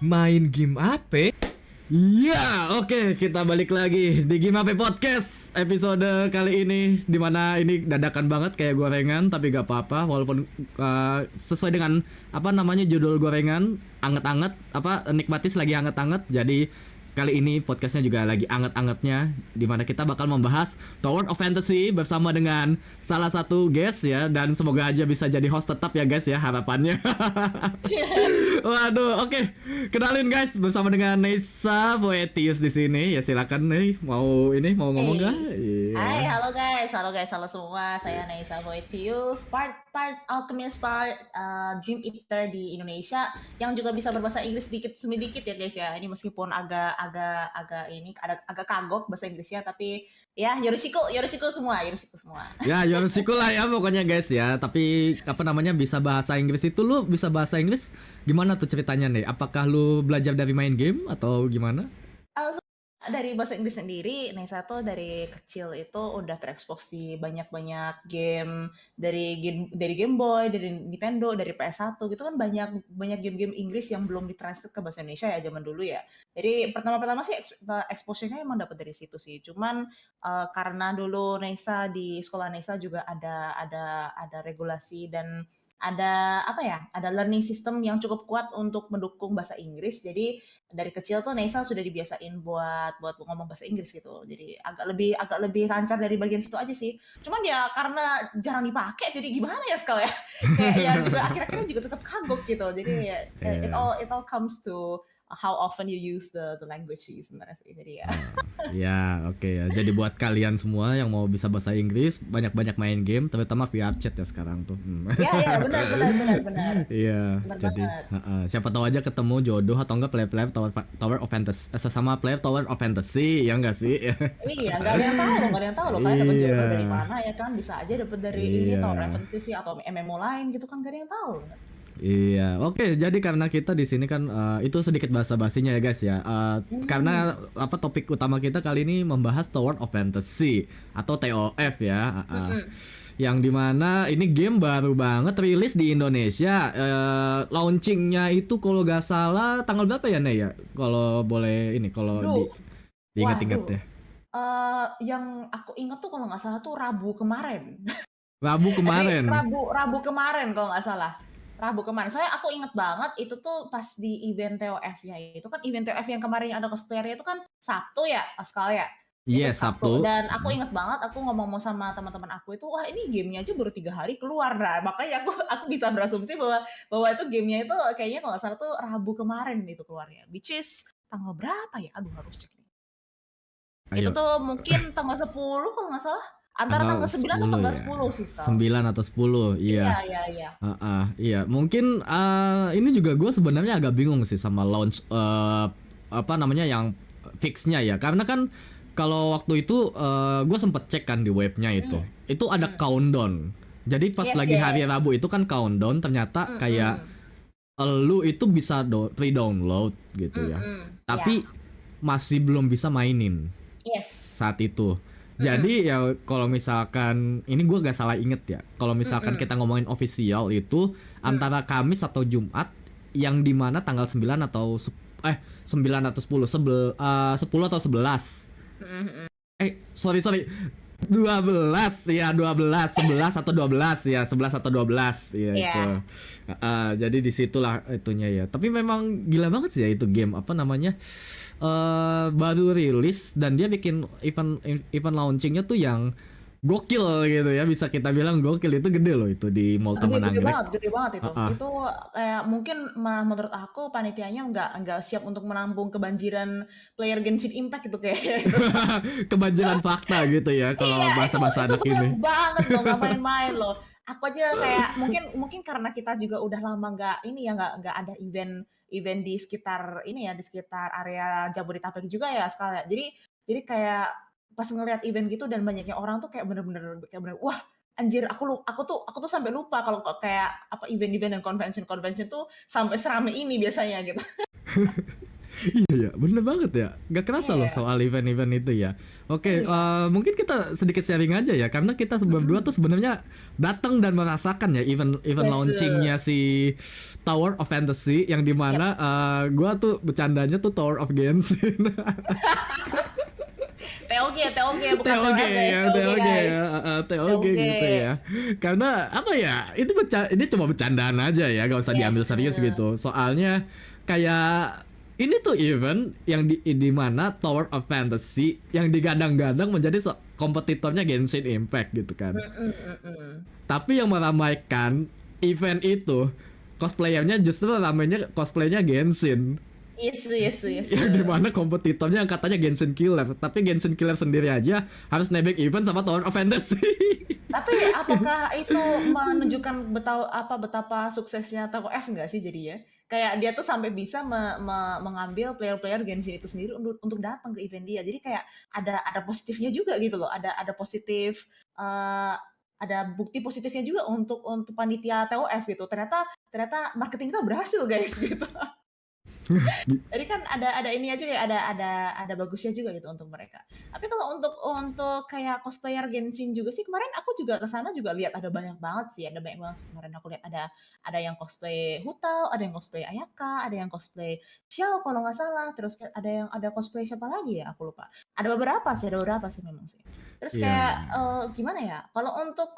Main game apa? Iya, oke, kita balik lagi di Game apa Podcast episode kali ini, dimana ini dadakan banget kayak gorengan, tapi gak apa-apa walaupun sesuai dengan apa namanya judul gorengan, anget-anget, apa nikmatis lagi anget-anget. Jadi kali ini podcastnya juga lagi anget-angetnya, dimana kita bakal membahas Tower of Fantasy bersama dengan salah satu guest ya, dan semoga aja bisa jadi host tetap ya guys ya, harapannya. Waduh, oke. Kenalin guys, bersama dengan Nesa Poetius di sini. Ya silakan nih, mau ngomong gak? Hey, hai, Iya. halo guys, halo semua. Saya Naisa Voetius, part Alchemist, Dream Eater di Indonesia, yang juga bisa berbahasa Inggris sedikit ya guys ya. Ini meskipun agak ini agak kagok bahasa Inggrisnya, tapi ya Yoroshiku semua. Ya, Yoroshiku lah ya pokoknya guys ya. Tapi apa namanya bisa bahasa Inggris itu lu bisa bahasa Inggris gimana tuh ceritanya nih? Apakah lu belajar dari main game atau gimana? Dari bahasa Inggris sendiri, Nesa tuh dari kecil itu udah terekspos di banyak-banyak game dari Game Boy, dari Nintendo, dari PS1 gitu kan banyak banyak game-game Inggris yang belum ditranslate ke bahasa Indonesia ya zaman dulu ya. Jadi pertama-pertama sih exposure-nya emang dapat dari situ sih. Cuman karena dulu Nesa di sekolah Nesa juga ada regulasi dan ada apa ya? Ada learning system yang cukup kuat untuk mendukung bahasa Inggris. Jadi dari kecil tuh Nesa sudah dibiasain buat ngomong bahasa Inggris gitu. Jadi agak lebih lancar dari bagian situ aja sih. Cuman ya karena jarang dipakai jadi gimana ya sekali ya. Kayak ya juga akhir-akhirnya juga tetap kagok gitu. Jadi ya, Ya. it all comes to how often you use the language sih sebenarnya sih. Jadi ya. Ya, oke ya. Jadi buat kalian semua yang mau bisa bahasa Inggris, banyak-banyak main game, terutama VR chat ya sekarang tuh. Ya, benar. Iya, Benar jadi banget. siapa tahu aja ketemu jodoh atau enggak player-player Tower of Fantasy, sesama player Tower of Fantasy, ya enggak sih? Iya, nggak ada yang tahu loh kalian dapat Iya, jodoh dari mana ya kan? Bisa aja dapat dari ini iya. Tower Fantasy atau MMO lain gitu kan, nggak ada yang tahu. Iya, oke. Jadi karena kita di sini kan itu sedikit basa-basinya ya guys ya. Karena Hmm. apa topik utama kita kali ini membahas Tower of Fantasy atau TOF ya. Mm-mm. Yang dimana ini game baru banget rilis di Indonesia. Launchingnya itu kalau gak salah tanggal berapa ya Nek ya? Kalau boleh ini kalau Duh, diingat-ingat waduh. ya. Yang aku ingat tuh kalau nggak salah tuh Rabu kemarin. Rabu Jadi kemarin. Rabu kemarin kalau nggak salah. Rabu kemarin. Soalnya aku inget banget itu tuh pas di event TOF-nya itu kan event TOF yang kemarin ada cosplayernya itu kan Sabtu ya, Pascal ya. Itu Yes, Sabtu Sabtu. dan aku inget banget aku ngomong sama teman-teman aku itu wah ini gamenya aja baru 3 hari keluar nah makanya aku bisa berasumsi bahwa bahwa itu gamenya itu kayaknya kalau nggak salah tuh Rabu kemarin itu keluarnya which is tanggal berapa ya aduh harus cek nih itu Ayo. tuh mungkin tanggal 10 kalau nggak salah antara Tanggal tanggal 9 atau 10 tanggal ya. 10 sih Sal. 9 atau 10, Iya, iya. iya, iya. Iya. Mungkin ini juga gue sebenarnya agak bingung sih sama launch apa namanya yang fixnya ya. Karena kan kalau waktu itu gue sempet cek kan di webnya itu. Mhm, Itu ada mhm. countdown. Jadi pas Yes, lagi hari yes. Rabu itu kan countdown ternyata kayak Mhm, lu itu bisa pre-download gitu ya. mhm. Iya. Tapi masih belum bisa mainin Yes. saat itu. Mhm, Jadi ya kalau misalkan ini gue gak salah inget ya. Kalau misalkan mhm, kita ngomongin official itu mhm, antara Kamis atau Jumat yang dimana tanggal 9 atau 9 atau 10 10 atau 11. mhm, mhm. Sorry 12 ya 12 11 atau 12 ya 11 atau 12 ya itu. Iya. Jadi disitulah itunya ya. Tapi memang gila banget sih ya itu game apa namanya baru rilis dan dia bikin event launchingnya tuh yang gokil gitu ya bisa kita bilang gokil itu gede loh itu di Mall Taman Anggrek. Gede banget itu. Heeh. Itu kayak mungkin malah menurut aku panitianya nggak siap untuk menampung kebanjiran player Genshin Impact itu kayaknya itu. Kebanjiran fakta gitu ya Iya, kalau bahasa-bahasa itu anak banyak ini. banget loh, nggak main-main loh. Aku aja kayak mungkin mungkin karena kita juga udah lama nggak ini ya nggak ada event di sekitar ini ya di sekitar area Jabodetabek juga ya sekali. Jadi kayak pas ngelihat event gitu dan banyaknya orang tuh kayak bener wah anjir aku tuh sampai lupa kalau kok kayak apa event-event dan convention-convention tuh sampai serame ini biasanya gitu. Iya, bener banget ya. Gak kerasa loh Iya, soal event-event itu ya. Oke, iya. mungkin kita sedikit sharing aja ya, karena kita berdua tuh Mhm. sebenarnya datang dan merasakan ya event Yes, launchingnya si Tower of Fantasy yang dimana yap. gua tuh bercandanya tuh Tower of Genshin. TOG ya, TOG bukan TOG TOF guys, ya, TOG TOG guys. ya, TOG TOG. gitu ya. Karena apa ya? Ini cuma bercandaan aja ya, gak usah diambil Yes. serius gitu. Soalnya kayak ini tuh event yang di mana Tower of Fantasy yang digadang-gadang menjadi kompetitornya Genshin Impact gitu kan. Mm-mm, mm-mm. Tapi yang meramaikan event itu cosplayernya justru ramainya cosplaynya Genshin. Yes, yes, yes. Yang dimana kompetitornya yang katanya Genshin Killer, tapi Genshin Killer sendiri aja harus nebeng event sama Tower of Fantasy. Tapi apakah itu menunjukkan betapa suksesnya TOF nggak sih jadinya? Kayak dia tuh sampai bisa mengambil player-player Genshin itu sendiri untuk datang ke event dia. Jadi kayak ada positifnya juga gitu loh. Ada positif ada bukti positifnya juga untuk panitia TOF gitu. Ternyata marketing kita berhasil guys gitu. Jadi kan ada ini aja ya, ada bagusnya juga gitu untuk mereka. Tapi kalau untuk kayak cosplayer Genshin juga sih kemarin aku juga ke sana juga lihat ada banyak banget sih, ada banyak banget sih kemarin aku lihat ada yang cosplay Hutao, ada yang cosplay Ayaka, ada yang cosplay Xiao kalau nggak salah, terus ada cosplay siapa lagi ya aku lupa. Ada beberapa sih memang sih. Terus kayak Iya. gimana ya? Kalau untuk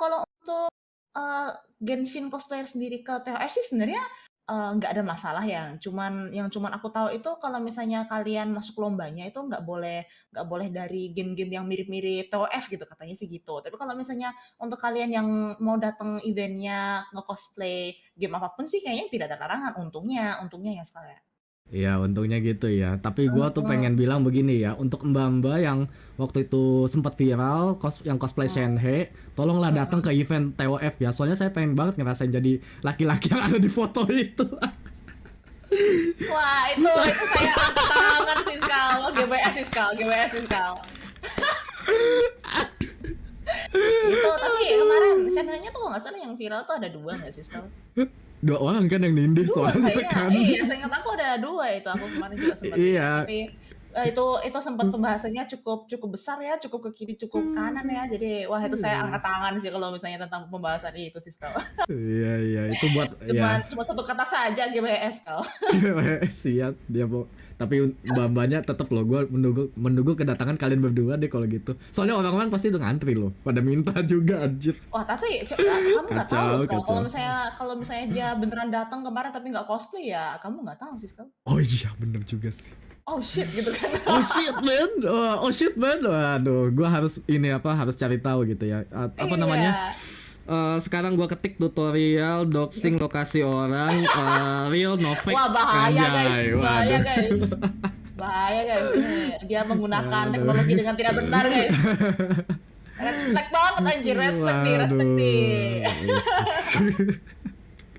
Genshin cosplayer sendiri ke TOF sih sebenarnya nggak ada masalah ya, yang cuman aku tahu itu kalau misalnya kalian masuk lombanya itu nggak boleh dari game-game yang mirip-mirip TOF gitu, katanya sih gitu. Tapi kalau misalnya untuk kalian yang mau datang eventnya nge-cosplay game apapun sih kayaknya tidak ada larangan, untungnya ya sekalian. Iya, untungnya gitu ya. Tapi gua tuh Mhm, pengen bilang begini ya, untuk mbak-mbak yang waktu itu sempat viral, yang cosplay mhm, Shenhe, tolonglah datang ke mhm. event TOF ya. Soalnya saya pengen banget ngerasain jadi laki-laki yang ada di foto itu. Wah, itu saya angkat tangan sih Skal, GBS sih Skal, GBS sih Skal. Gitu, tapi kemarin channelnya tuh kalau nggak salah yang viral tuh ada 2 nggak sih Skal? Dua orang kan yang nindih 2 soalnya kayaknya, kan. iya seingat aku ada 2 itu, aku kemarin juga sempat lihat. Iya. Tapi, itu sempat pembahasannya cukup cukup besar ya, cukup ke kiri, cukup kanan ya. Jadi, wah itu saya angkat tangan sih kalau misalnya tentang pembahasan itu sih, Kak. Iya, iya, itu buat Cuman ya. cuma satu kata saja GBS, Kak. Siap dia mau, tapi mbak-mbaknya tetap loh, gue menunggu menunggu kedatangan kalian berdua deh kalau gitu, soalnya orang-orang pasti udah ngantri loh pada minta juga anjir. Wah, tapi kamu nggak tahu loh, Kacau, Kak, kalau kacau. misalnya kalau misalnya dia beneran datang kemarin tapi nggak cosplay ya kamu nggak tahu sih, Kak. Oh iya, bener juga sih. Oh shit gitu kan. Oh shit man, oh shit man, waduh, gue harus ini apa, harus cari tahu gitu ya. Apa namanya, Iya. sekarang gue ketik tutorial doxing lokasi orang, real no fake, Wah, bahaya, guys. anjay, Bahaya, waduh. guys. Bahaya, guys. Ini dia menggunakan Waduh. teknologi dengan tidak benar, guys. Respect banget anjir, respect nih, respect nih. Waduh.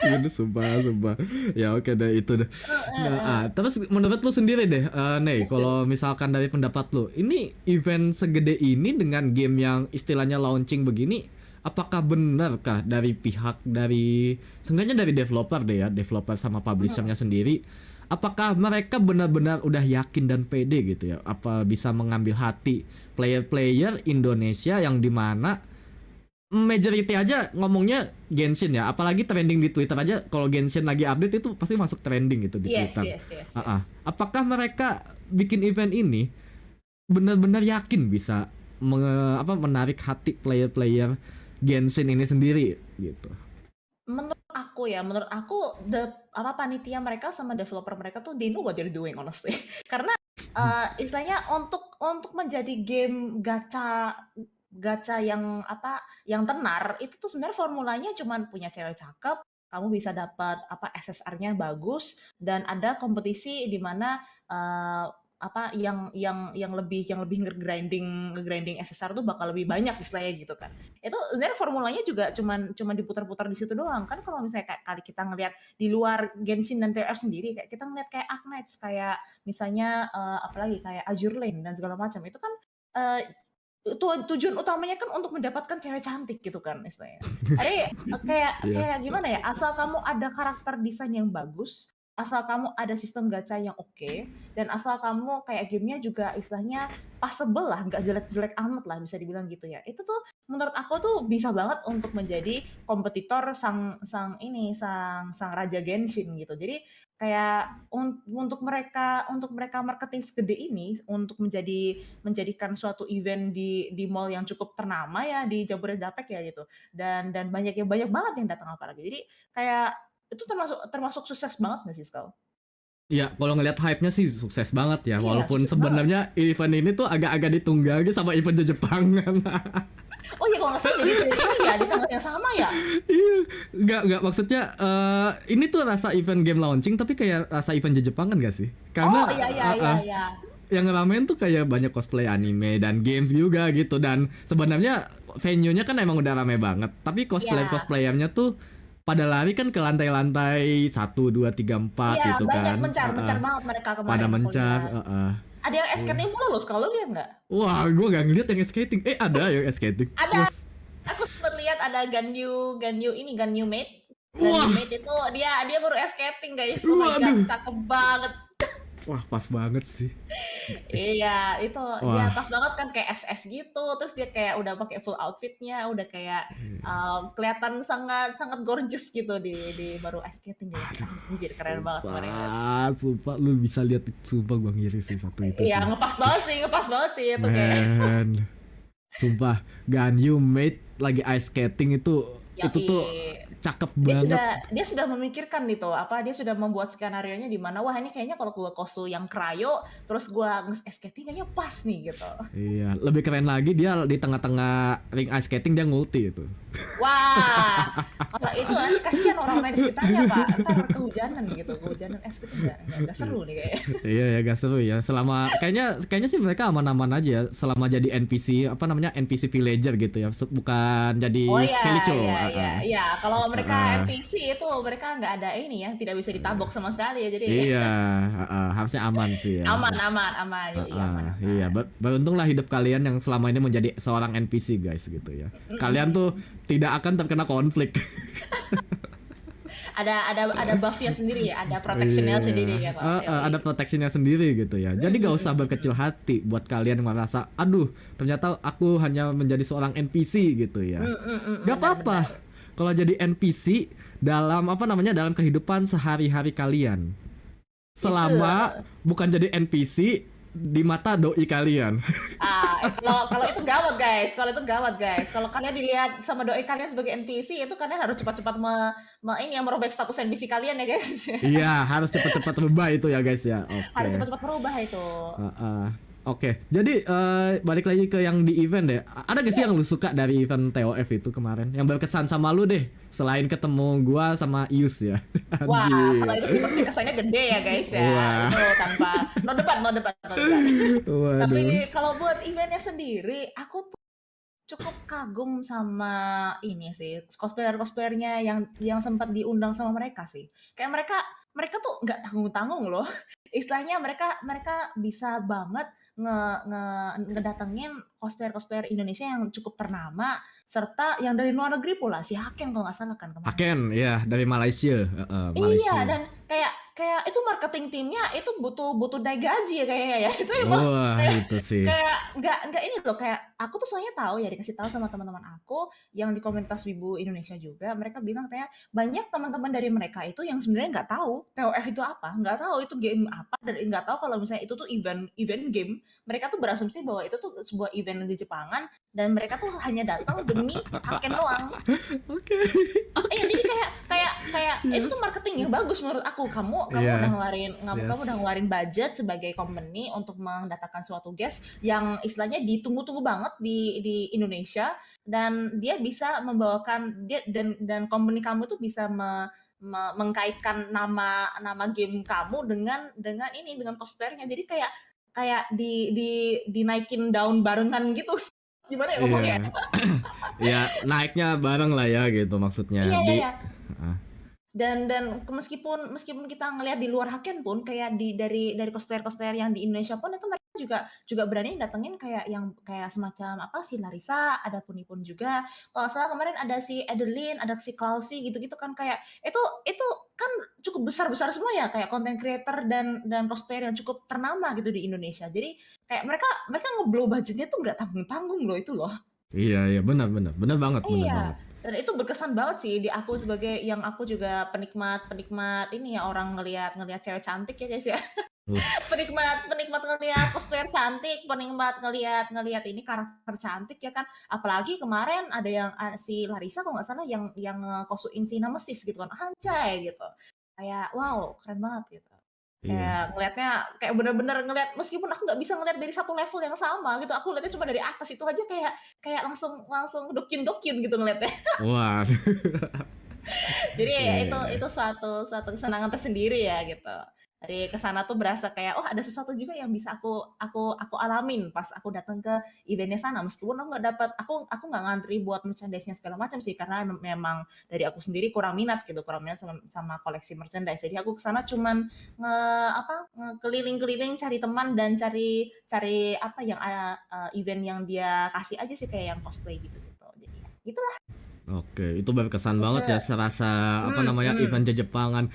Ini sumpah, sumpah. Ya oke deh itu deh. Nah, terus menurut lu sendiri deh, Nih, Yes, yes. kalau misalkan dari pendapat lu, ini event segede ini dengan game yang istilahnya launching begini, apakah benarkah dari pihak dari, seenggaknya dari developer deh ya, developer sama publishernya sendiri, apakah mereka benar-benar udah yakin dan pede gitu ya, apa bisa mengambil hati player-player Indonesia yang dimana majority aja ngomongnya Genshin ya, apalagi trending di Twitter aja kalau Genshin lagi update itu pasti masuk trending gitu di Yes, Twitter. yes, yes, Ah, ah. yes. Apakah mereka bikin event ini benar-benar yakin bisa menarik hati player-player Genshin ini sendiri gitu? Menurut aku panitia mereka sama developer mereka tuh they know what they're doing honestly. Karena istilahnya untuk menjadi game gacha gacha yang tenar itu tuh sebenarnya formulanya cuman punya cewek cakep, kamu bisa dapat SSR-nya bagus dan ada kompetisi di mana yang lebih nge-grinding SSR tuh bakal lebih banyak istilahnya gitu kan. Itu sebenarnya formulanya juga cuman diputar-putar di situ doang. Kan kalau misalnya kayak kali kita ngelihat di luar Genshin dan TF sendiri kayak kita ngelihat kayak Arknights, kayak misalnya apalagi kayak Azure Lane dan segala macam. Itu kan eh, tujuan utamanya kan untuk mendapatkan cewek cantik gitu kan istilahnya. Jadi kayak Iya. kayak gimana ya? Asal kamu ada karakter desain yang bagus, asal kamu ada sistem gacha yang oke, dan asal kamu kayak gamenya juga istilahnya passable lah, nggak jelek-jelek amat lah bisa dibilang gitu ya. Itu tuh menurut aku tuh bisa banget untuk menjadi kompetitor sang sang ini sang sang raja Genshin gitu. Jadi kayak untuk mereka marketing segede ini untuk menjadikan suatu event di mall yang cukup ternama ya di Jabodetabek ya gitu. Dan banyak banget yang datang apalagi. Jadi kayak itu termasuk termasuk sukses banget nggak sih Skal? Ya, kalau ngelihat hype-nya sih sukses banget ya. Iya, Walaupun sukses banget. sebenarnya event ini tuh agak-agak ditunggangi sama event di Jepang kan. Oh iya kalau nggak salah jadi ini ya di tanggal yang sama ya? Iya, nggak maksudnya ini tuh rasa event game launching tapi kayak rasa event di Jepang kan gak sih? Oh Karena iya iya iya iya. yang ramen tuh kayak banyak cosplay anime dan games juga gitu, dan sebenarnya venue-nya kan emang udah rame banget. Tapi Iya. cosplayernya tuh pada lari kan ke lantai-lantai 1, 2, 3, 4 Iya, gitu banyak kan. mencar banget mereka Pada kemarin aku mencar. lihat. Ada yang Iya. skateboard pula loh, kalau lu lihat nggak? Wah, gue nggak ngeliat yang skating. Ada yang skating. Ada, Wah, aku sempat lihat ada Ganyu Mate. Ganyu wah, Mate itu dia baru skating guys. Oh my god, waduh. cakep banget. Wah, pas banget sih. Iya, itu dia Wah, pas banget kan kayak SS gitu, terus dia kayak udah pakai full outfitnya, udah kayak kelihatan sangat sangat gorgeous gitu di baru ice skating gitu. aduh, Anjir keren banget kemarin lihat. sumpah lu bisa lihat, sumpah gua ngiri sih satu itu Iya, sih. ngepas banget sih itu kayak. Man, sumpah Ganyu Mate lagi ice skating Ya, itu tuh cakep banget. dia sudah memikirkan gitu apa dia sudah membuat skenario nya di mana wah ini kayaknya kalau gua kostum yang cryo terus gua nge-skating kayaknya pas nih gitu. Iya, lebih keren lagi dia di tengah-tengah ring ice skating dia ngulti itu. Wah, kalau itu nanti kasihan orang-orang di sekitarnya Pak, ntar kehujanan gitu, kehujanan es gitu nggak seru nih kayaknya. Iya ya, gak seru ya. Selama kayaknya sih mereka aman-aman aja ya selama jadi NPC, apa namanya, NPC villager gitu ya. Bukan jadi Oh ya, helico. ya. Kalau mereka Heeh. NPC itu mereka nggak ada ini ya, tidak bisa ditabok sama sekali ya, jadi Iya, harusnya aman sih ya. aman, yoi Heeh, aman iya, aman. beruntunglah hidup kalian yang selama ini menjadi seorang NPC guys gitu ya. Kalian tuh Mhm. tidak akan terkena konflik. Ada buff-nya sendiri ya, ada protection-nya Iya, sendiri ya Pak, ada yoi. protectionnya sendiri gitu ya. Jadi gak usah berkecil hati buat kalian yang merasa, aduh, ternyata aku hanya menjadi seorang NPC gitu ya. Gak Benar benar. apa-apa. Kalau jadi NPC dalam apa namanya, dalam kehidupan sehari-hari kalian, Itu selama bukan jadi NPC di mata doi kalian. kalau itu gawat guys, kalau kalian dilihat sama doi kalian sebagai NPC itu kalian harus cepat-cepat ini ya merubah status NPC kalian ya guys. Iya, harus cepat-cepat rubah itu ya guys ya. Harus Oke. cepat-cepat merubah itu. Heeh. Oke, jadi balik lagi ke yang di event deh. Ada gak sih Yes. yang lu suka dari event TOF itu kemarin? Yang berkesan sama lu deh, selain ketemu gua sama Ius ya. Wah, kalau Anjir. itu sih pasti kesannya gede ya guys ya. Wah, Itu tanpa no debat. Tapi waduh. kalau buat eventnya sendiri, aku tuh cukup kagum sama ini sih, cosplayernya yang sempat diundang sama mereka sih. Kayak mereka mereka tuh nggak tanggung-tanggung loh. Istilahnya mereka mereka bisa banget nge nge ngedatengin cosplayer-cosplayer Indonesia yang cukup ternama, serta yang dari luar negeri pula, si Haken kalau nggak salah kan kemarin kan. Haken ya, dari Malaysia. Iya, Malaysia. dan kayak kayak itu marketing timnya itu butuh butuh naik gaji ya kayaknya ya. Itu emang Wah, kayak itu sih. kayak nggak ini loh, kayak aku tuh soalnya tahu ya dikasih tahu sama teman-teman aku yang di komunitas Wibu Indonesia juga, mereka bilang kayak banyak teman-teman dari mereka itu yang sebenarnya nggak tahu TOF itu apa, nggak tahu itu game apa, dan nggak tahu kalau misalnya itu tuh event event game. Mereka tuh berasumsi bahwa itu tuh sebuah event di Jepangan dan mereka tuh hanya datang demi Haken doang. Oke. Iya, Oke. jadi kayak kayak kayak itu Iya. tuh marketing yang bagus menurut aku. Kamu Iya. udah ngeluarin kamu Yes. udah ngeluarin budget sebagai company untuk mendatangkan suatu guest yang istilahnya ditunggu-tunggu banget di Indonesia, dan dia bisa membawakan dia dan company kamu tuh bisa mengkaitkan nama nama game kamu dengan ini dengan cosplayernya. Jadi kayak kayak dinaikin daun barengan gitu. Gimana ya Iya. ngomongnya? Ya, naiknya bareng lah ya gitu maksudnya Iya, iya, di iya. Heeh. Dan meskipun meskipun kita ngelihat di luar Haken pun kayak dari cosplayer-cosplayer yang di Indonesia pun itu mereka juga juga berani datengin kayak yang kayak semacam apa si Larissa, ada Punipun juga. Kalau nggak salah kemarin ada si Adeline, ada si Clausy gitu-gitu kan kayak itu kan cukup besar-besar semua ya kayak content creator dan cosplayer yang cukup ternama gitu di Indonesia. Jadi kayak mereka mereka ngeblow budgetnya tuh nggak tanggung-tanggung loh itu loh. Iya iya, benar benar. Benar banget, benar Iya, banget. dan itu berkesan banget sih di aku sebagai yang aku juga penikmat-penikmat ini ya, orang ngelihat ngelihat cewek cantik ya, guys, ya. Us. Penikmat penikmat ngelihat cosplayer cantik, penikmat ngelihat ngelihat ini karakter cantik ya kan. Apalagi kemarin ada yang si Larissa kalau nggak salah yang nge-costume si Nemesis gitu kan, anjay gitu. Kayak wow, keren banget gitu. Iya. Kayak ngelihatnya kayak bener-bener ngelihat meskipun aku nggak bisa ngelihat dari satu level yang sama gitu, aku lihatnya cuma dari atas itu aja kayak kayak langsung langsung dokin-dokin gitu ngelihatnya. Wah. Jadi ya Iya iya. itu suatu suatu kesenangan tersendiri ya gitu. Dari kesana tuh berasa kayak, oh ada sesuatu juga yang bisa aku alamin pas aku datang ke eventnya sana. Meskipun aku nggak dapat, aku nggak ngantri buat merchandise-nya segala macam sih, karena memang dari aku sendiri kurang minat gitu, kurang minat sama koleksi merchandise. Jadi aku kesana cuman keliling-keliling cari teman dan cari cari apa yang event yang dia kasih aja sih kayak yang cosplay gitu-gitu. Jadi ya, gitu. Oke, itu berkesan banget ya Itu serasa apa namanya event mhm. Jepangan.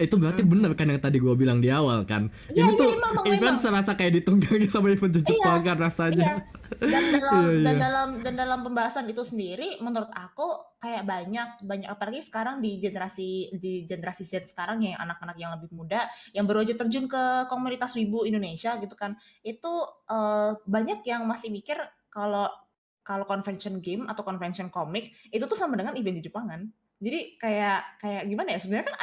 Itu berarti bener Mhm. kan yang tadi gua bilang di awal kan. Iya Ini iya, tuh memang event memang. serasa kayak ditunggangi sama event Iya Jepangan iya. rasanya. Dan dalam Iya dan iya. dalam dan dalam pembahasan itu sendiri menurut aku kayak banyak banyak apalagi sekarang di generasi Z sekarang ya, yang anak-anak yang lebih muda yang baru aja terjun ke komunitas wibu Indonesia gitu kan. Itu, banyak yang masih mikir kalau kalau convention game atau convention komik itu tuh sama dengan event di Jepangan. Jadi kayak kayak gimana ya, sebenarnya kan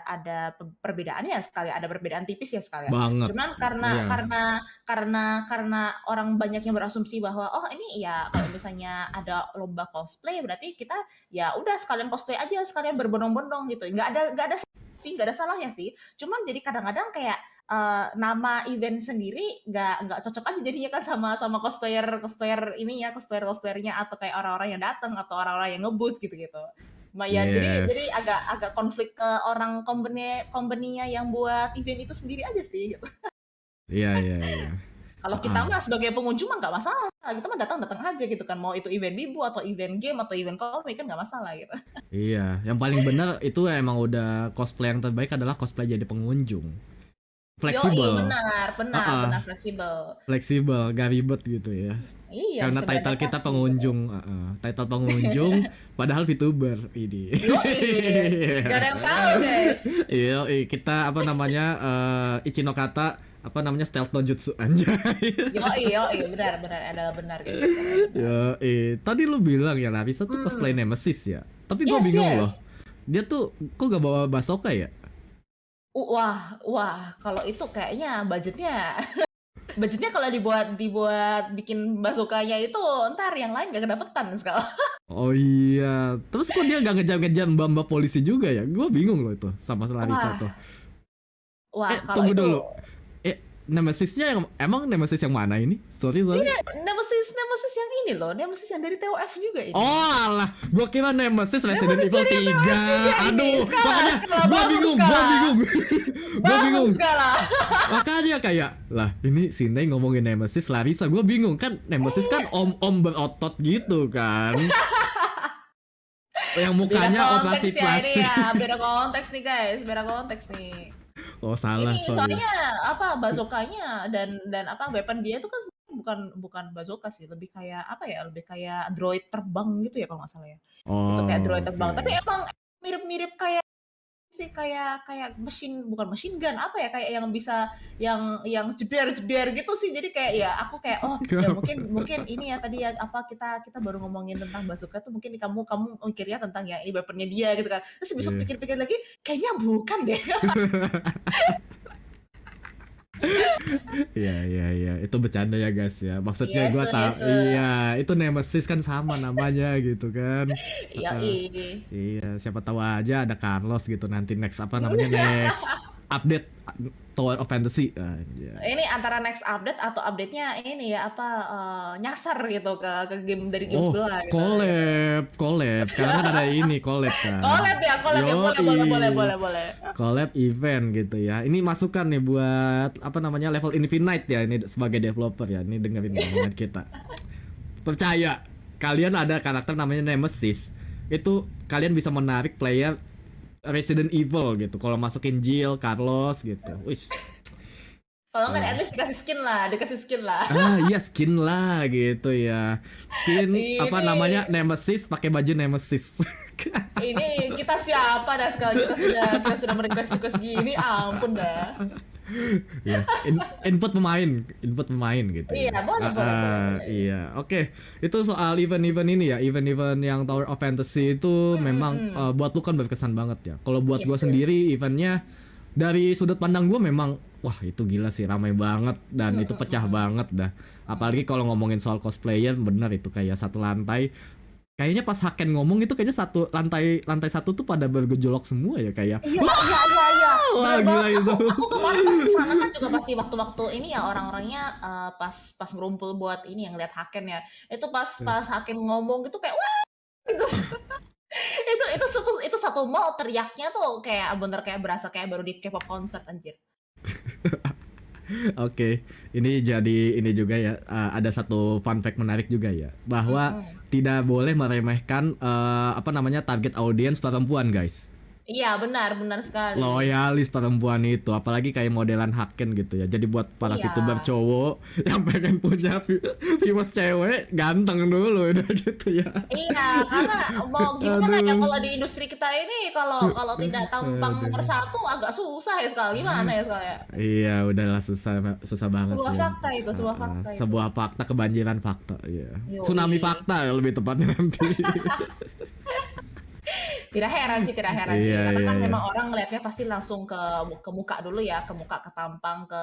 ada perbedaannya ya sekali, ada perbedaan tipis ya sekali ya. Banget. Cuman karena Iya. orang banyak yang berasumsi bahwa, "Oh ini ya kalau misalnya ada lomba cosplay berarti kita ya udah sekalian cosplay aja, sekalian berbondong-bondong," gitu. Nggak ada sih, nggak ada salahnya sih. Cuman jadi kadang-kadang kayak, nama event sendiri nggak cocok aja jadinya kan sama sama cosplayer ini ya, cosplayer-cosplayernya atau kayak orang-orang yang datang atau orang-orang yang nge-booth gitu-gitu. Ya jadi Yes. agak agak konflik ke orang company-nya yang buat event itu sendiri aja sih gitu. Iya iya iya. Kalau kita Heeh. mah sebagai pengunjung mah nggak masalah, kita mah datang-datang aja gitu kan, mau itu event wibu atau event game atau event komik kan nggak masalah gitu. Iya, yang paling benar itu emang udah cosplay yang terbaik adalah cosplay jadi pengunjung. Yoi, Fleksibel. benar benar Heeh, benar fleksibel. fleksibel, gak ribet gitu ya. Iya, Karena bisa title kita beradaptasi gitu. pengunjung, heeh. Title pengunjung, padahal VTuber ini. Yoi, nggak ada yang tahu guys. Iya, kita apa namanya Ichino kata apa namanya stealth no jutsu anjay. Yoi yoi, benar benar, adalah benar guys, adalah benar. Ya, tadi lu bilang ya Larissa tuh cosplay Mhm. Nemesis ya. Tapi gue Yes bingung loh. yes. Dia tuh kok gak bawa Basoka ya? Wah wah, kalau itu kayaknya budgetnya budgetnya kalau dibuat dibuat bikin bazooka-nya itu entar yang lain nggak kedapetan sekarang. Oh iya, terus kok dia gak ngejar-ngejar mbak-mbak polisi juga ya? Gue bingung loh itu sama Larissa Wah tuh. wah kalau Tunggu itu dulu. Nemesisnya yang emang Nemesis yang mana ini? Sorry sorry. ini Nemesis Nemesis yang ini loh, Nemesis yang dari TOF juga ini. Oh alah, gua kira Nemesis Resident Nemesis Evil dari TOF 3. juga ini. Aduh, Skala, makanya skala, gua bangun bingung, gua skala. bingung. Gua Bangun bingung. skala. Makanya kayak, lah ini si Ney ngomongin Nemesis Larissa, gua bingung kan Nemesis kan om-om berotot gitu kan. Yang Beda mukanya konteks operasi ya ini plastik. ya, beda konteks nih guys, beda konteks nih. Oh salah, Ini sorry. soalnya apa bazooka-nya dan apa weapon dia itu kan bukan bukan bazooka sih, lebih kayak apa ya, lebih kayak droid terbang gitu ya kalau nggak salah ya. Itu kayak droid Oh, terbang, tapi oke. emang mirip-mirip kayak sih kayak kayak mesin bukan machine gun apa ya kayak yang bisa yang jeder-jeder gitu sih. Jadi kayak ya aku kayak oh ya mungkin mungkin ini ya tadi ya apa kita baru ngomongin tentang bazooka tuh mungkin kamu kamu mikirnya tentang yang ini weaponnya dia gitu kan. Terus besok Iya. pikir-pikir lagi kayaknya bukan deh. Iya iya iya, itu bercanda ya guys ya. Maksudnya Yes, gua tahu, yes. iya, itu Nemesis kan sama namanya gitu kan. Heeh. Yoi. Iya, siapa tahu aja ada Carlos gitu nanti next apa namanya next update Tower of Fantasy. Anjay. Ini antara next update atau update-nya ini ya apa nyasar gitu ke game dari game Oh, sebelah gitu. collab. Sekarang kan ada ini collab kan. Collab ya, boleh. Collab event gitu ya. Ini masukan nih buat apa namanya level Infinite ya ini sebagai developer ya. Ini dengerin omongan kita. Percaya, kalian ada karakter namanya Nemesis. Itu kalian bisa menarik player Resident Evil gitu. Kalau masukin Jill, Carlos gitu. Wis. Kalau nggak at least dikasih skin lah. Iya skin lah gitu ya. Skin apa Ini namanya Nemesis pakai baju Nemesis. ini kita siapa dah sekali kita sudah merequest gini, ampun dah. Ya, input pemain gitu Iya, ya. boleh. Iya, oke. Itu soal event-event ini ya, event-event yang Tower of Fantasy itu memang buat lu kan berkesan banget ya. Kalau buat gua Gitu. sendiri eventnya dari sudut pandang gua memang wah itu gila sih ramai banget dan itu pecah banget dah. Apalagi kalau ngomongin soal cosplayer bener itu kayak satu lantai. Kayaknya pas Haken ngomong itu kayaknya satu lantai satu tuh pada bergejolak semua ya kayak. Iya. Wah Bener gila banget. itu. Aku kemarin pas kesana kan juga pasti waktu-waktu ini ya orang-orangnya pas ngerumpul buat ini yang lihat Haken ya. Itu pas Haken ngomong gitu kayak wah gitu. itu satu mall teriaknya tuh kayak bener kayak berasa kayak baru di K-pop concert anjir. Oke, ini jadi ini juga ya ada satu fun fact menarik juga ya bahwa tidak boleh meremehkan apa namanya target audiens perempuan guys. Iya benar sekali. Loyalis perempuan itu, apalagi kayak modelan Haken gitu ya. Jadi buat para Iya. VTuber cowok yang pengen punya viewers cewek ganteng dulu udah gitu ya. Iya, karena mau gimana ya Aduh. kalau di industri kita ini kalau tidak tampang nomor satu agak susah ya sekali. Gimana ya sekali ya? Iya, udahlah susah banget Sebuah sih. fakta itu, sebuah fakta itu. Sebuah fakta kebanjiran fakta, iya. Yoi. Tsunami fakta ya, lebih tepatnya nanti. Tidak heran sih, Iya, karena kan iya. memang orang ngelihatnya pasti langsung ke muka dulu ya, ke muka, ke tampang, ke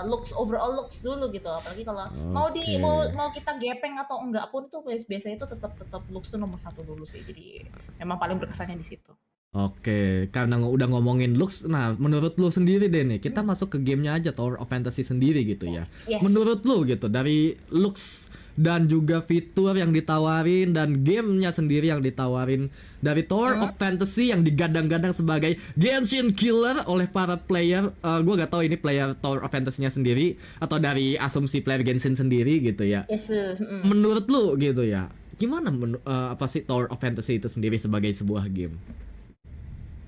looks, overall looks dulu gitu. Apalagi kalau Oke. mau kita gepeng atau enggak pun tuh biasanya itu tetap looks tuh nomor satu dulu sih. Jadi memang paling berkesannya di situ. Oke, karena udah ngomongin looks, nah menurut lu sendiri deh nih, kita masuk ke gamenya aja Tower of Fantasy sendiri gitu ya. Yes. Menurut lu gitu, dari looks dan juga fitur yang ditawarin dan gamenya sendiri yang ditawarin dari Tower of Fantasy yang digadang-gadang sebagai Genshin Killer oleh para player, gue gak tahu ini player Tower of Fantasy-nya sendiri atau dari asumsi player Genshin sendiri gitu ya. Yes. Menurut lu gitu ya, gimana apa sih Tower of Fantasy itu sendiri sebagai sebuah game?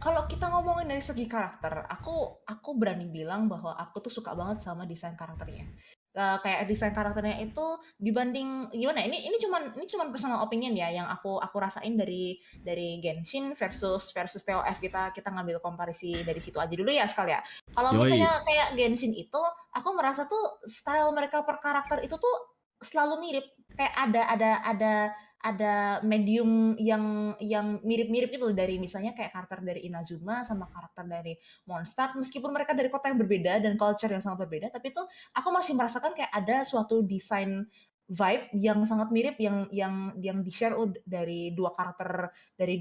Kalau kita ngomongin dari segi karakter, aku berani bilang bahwa aku tuh suka banget sama desain karakternya. Kayak desain karakternya itu dibanding gimana? Ya, ini cuman personal opinion ya yang aku rasain dari Genshin versus TOF, kita ngambil komparisi dari situ aja dulu ya sekali ya. Kalau Yoi. misalnya kayak Genshin itu, aku merasa tuh style mereka per karakter itu tuh selalu mirip. Kayak ada medium yang mirip-mirip gitu loh, dari misalnya kayak karakter dari Inazuma sama karakter dari Mondstadt, meskipun mereka dari kota yang berbeda dan culture yang sangat berbeda, tapi tuh aku masih merasakan kayak ada suatu desain vibe yang sangat mirip yang di-share dari dua karakter dari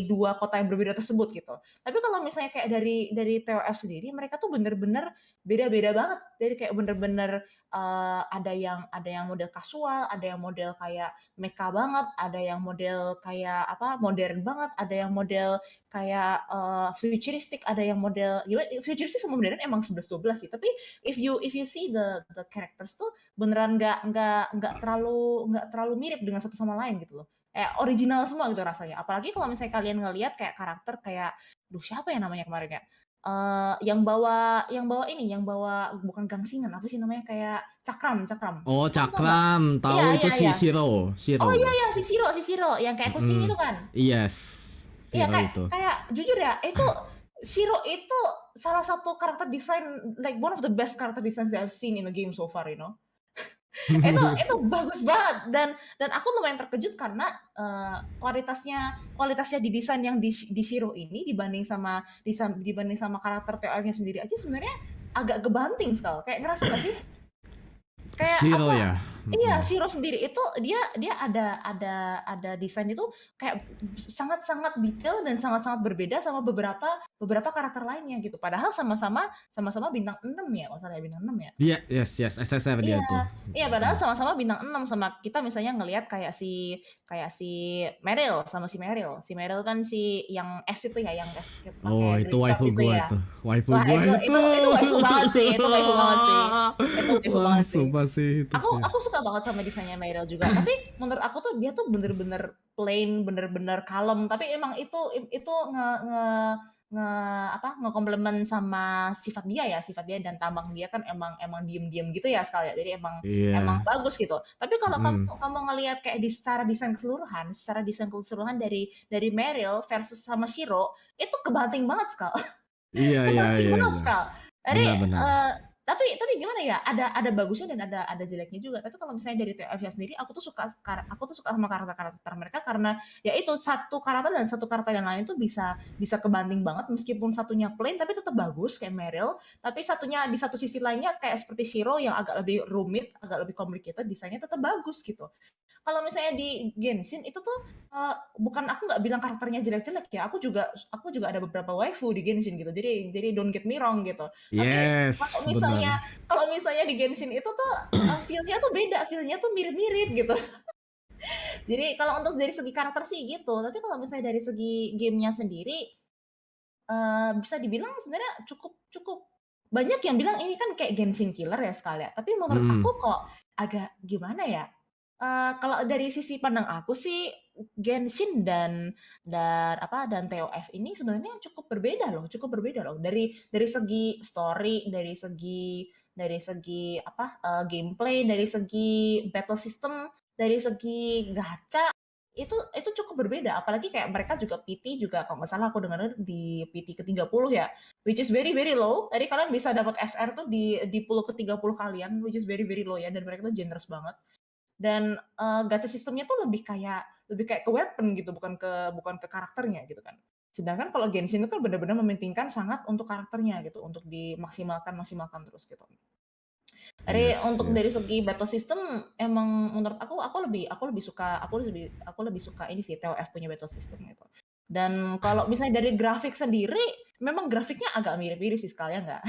dua kota yang berbeda tersebut gitu. Tapi kalau misalnya kayak dari TOF sendiri, mereka tuh bener-bener beda-beda banget. Jadi kayak bener-bener ada yang model kasual, ada yang model kayak mecha banget, ada yang model kayak apa modern banget, ada yang model kayak futuristik, ada yang model gimana, futuristik sama modern emang 11-12 sih, tapi if you see the characters tuh beneran nggak terlalu mirip dengan satu sama lain gitu loh, kayak original semua gitu rasanya. Apalagi kalau misalnya kalian ngelihat kayak karakter kayak siapa ya namanya kemarin ya, yang bawa bukan gangsingan, apa sih namanya, kayak cakram. Oh, Kamu tahu nggak? Cakram, tahu Iya, itu iya, si iya. Shiro. Oh iya, si Shiro yang kayak kucing itu kan. Yes, Iya, Shiro itu. kayak jujur ya, itu Shiro itu salah satu karakter desain, like one of the best character designs that I've seen in a game so far, you know. Itu bagus banget, dan aku lumayan terkejut karena kualitasnya di desain yang di Shiro ini dibanding sama karakter TOF-nya sendiri aja sebenarnya agak kebanting sekali. Kayak ngerasa gak sih? Kayak Shiro apa? ya. Iya, Mhm. Shiro sendiri itu dia ada desain itu kayak sangat-sangat detail dan sangat-sangat berbeda sama beberapa beberapa karakter lainnya gitu. Padahal sama-sama bintang 6 ya, kalau nggak salah ya, bintang 6 ya? Dia yes, SSR dia Iya, tuh. iya padahal Mhm. sama-sama bintang 6 sama kita misalnya ngelihat kayak si Meryl sama si Meryl. Si Meryl kan si yang S itu ya, yang S pakai Oh, itu green short waifu itu gua ya. itu. Waifu Wah gua itu itu. itu waifu banget sih, itu waifu banget sih. Itu waifu Wah, banget sih. sumpah sih itu. Ya. Aku suka banget sama desainnya Meryl juga, tapi menurut aku tuh dia tuh bener-bener plain, bener-bener kalem, tapi emang itu nge nge nge apa, ngekomplement sama sifat dia dan tambang dia kan emang emang diem-diem gitu ya sekali ya, jadi emang Iya. bagus gitu. Tapi kalau kamu Mhm. kamu ngelihat kayak secara desain keseluruhan dari Meryl versus sama Shiro, itu kebanting banget, Kak. Iya, iya, Kebanting iya, banget, iya. Kak. Jadi, Benar, benar. tapi gimana ya, ada bagusnya dan ada jeleknya juga. Tapi kalau misalnya dari TOF-nya sendiri, aku tuh suka sama karakter-karakter mereka karena ya itu, satu karakter dan satu karakter yang lain itu bisa bisa kebanting banget meskipun satunya plain tapi tetap bagus kayak Meryl, tapi satunya di satu sisi lainnya kayak seperti Shiro yang agak lebih rumit, agak lebih complicated, desainnya tetap bagus gitu. Kalau misalnya di Genshin itu tuh, bukan aku nggak bilang karakternya jelek-jelek ya, aku juga ada beberapa waifu di Genshin gitu. Jadi don't get me wrong gitu. Tapi Yes, benar. kalau misalnya di Genshin itu tuh, feel-nya tuh beda, feel-nya tuh mirip-mirip gitu. Jadi kalau untuk dari segi karakter sih gitu, tapi kalau misalnya dari segi game-nya sendiri, bisa dibilang sebenarnya cukup cukup banyak yang bilang ini kan kayak Genshin killer ya sekali ya, tapi menurut aku Mhm. kok agak gimana ya, kalau dari sisi pandang aku sih Genshin dan TOF ini sebenarnya cukup berbeda loh. Dari segi story, dari segi apa, gameplay, dari segi battle system, dari segi gacha, itu cukup berbeda. Apalagi kayak mereka juga PT juga kalau nggak salah aku dengar di PT ke-30 ya, which is very very low. Jadi kalian bisa dapat SR tuh di pulau ke-30 kalian, which is very very low ya, dan mereka tuh generous banget. Dan, gacha sistemnya tuh lebih kayak ke weapon gitu, bukan ke karakternya gitu kan. Sedangkan kalau Genshin itu kan benar-benar mementingkan sangat untuk karakternya gitu, untuk dimaksimalkan maksimalkan terus gitu. Yes, Dari yes. segi battle system emang menurut aku lebih suka ini sih TOF punya battle system gitu. Dan kalau misalnya dari grafik sendiri, memang grafiknya agak mirip-mirip sih sekalian nggak?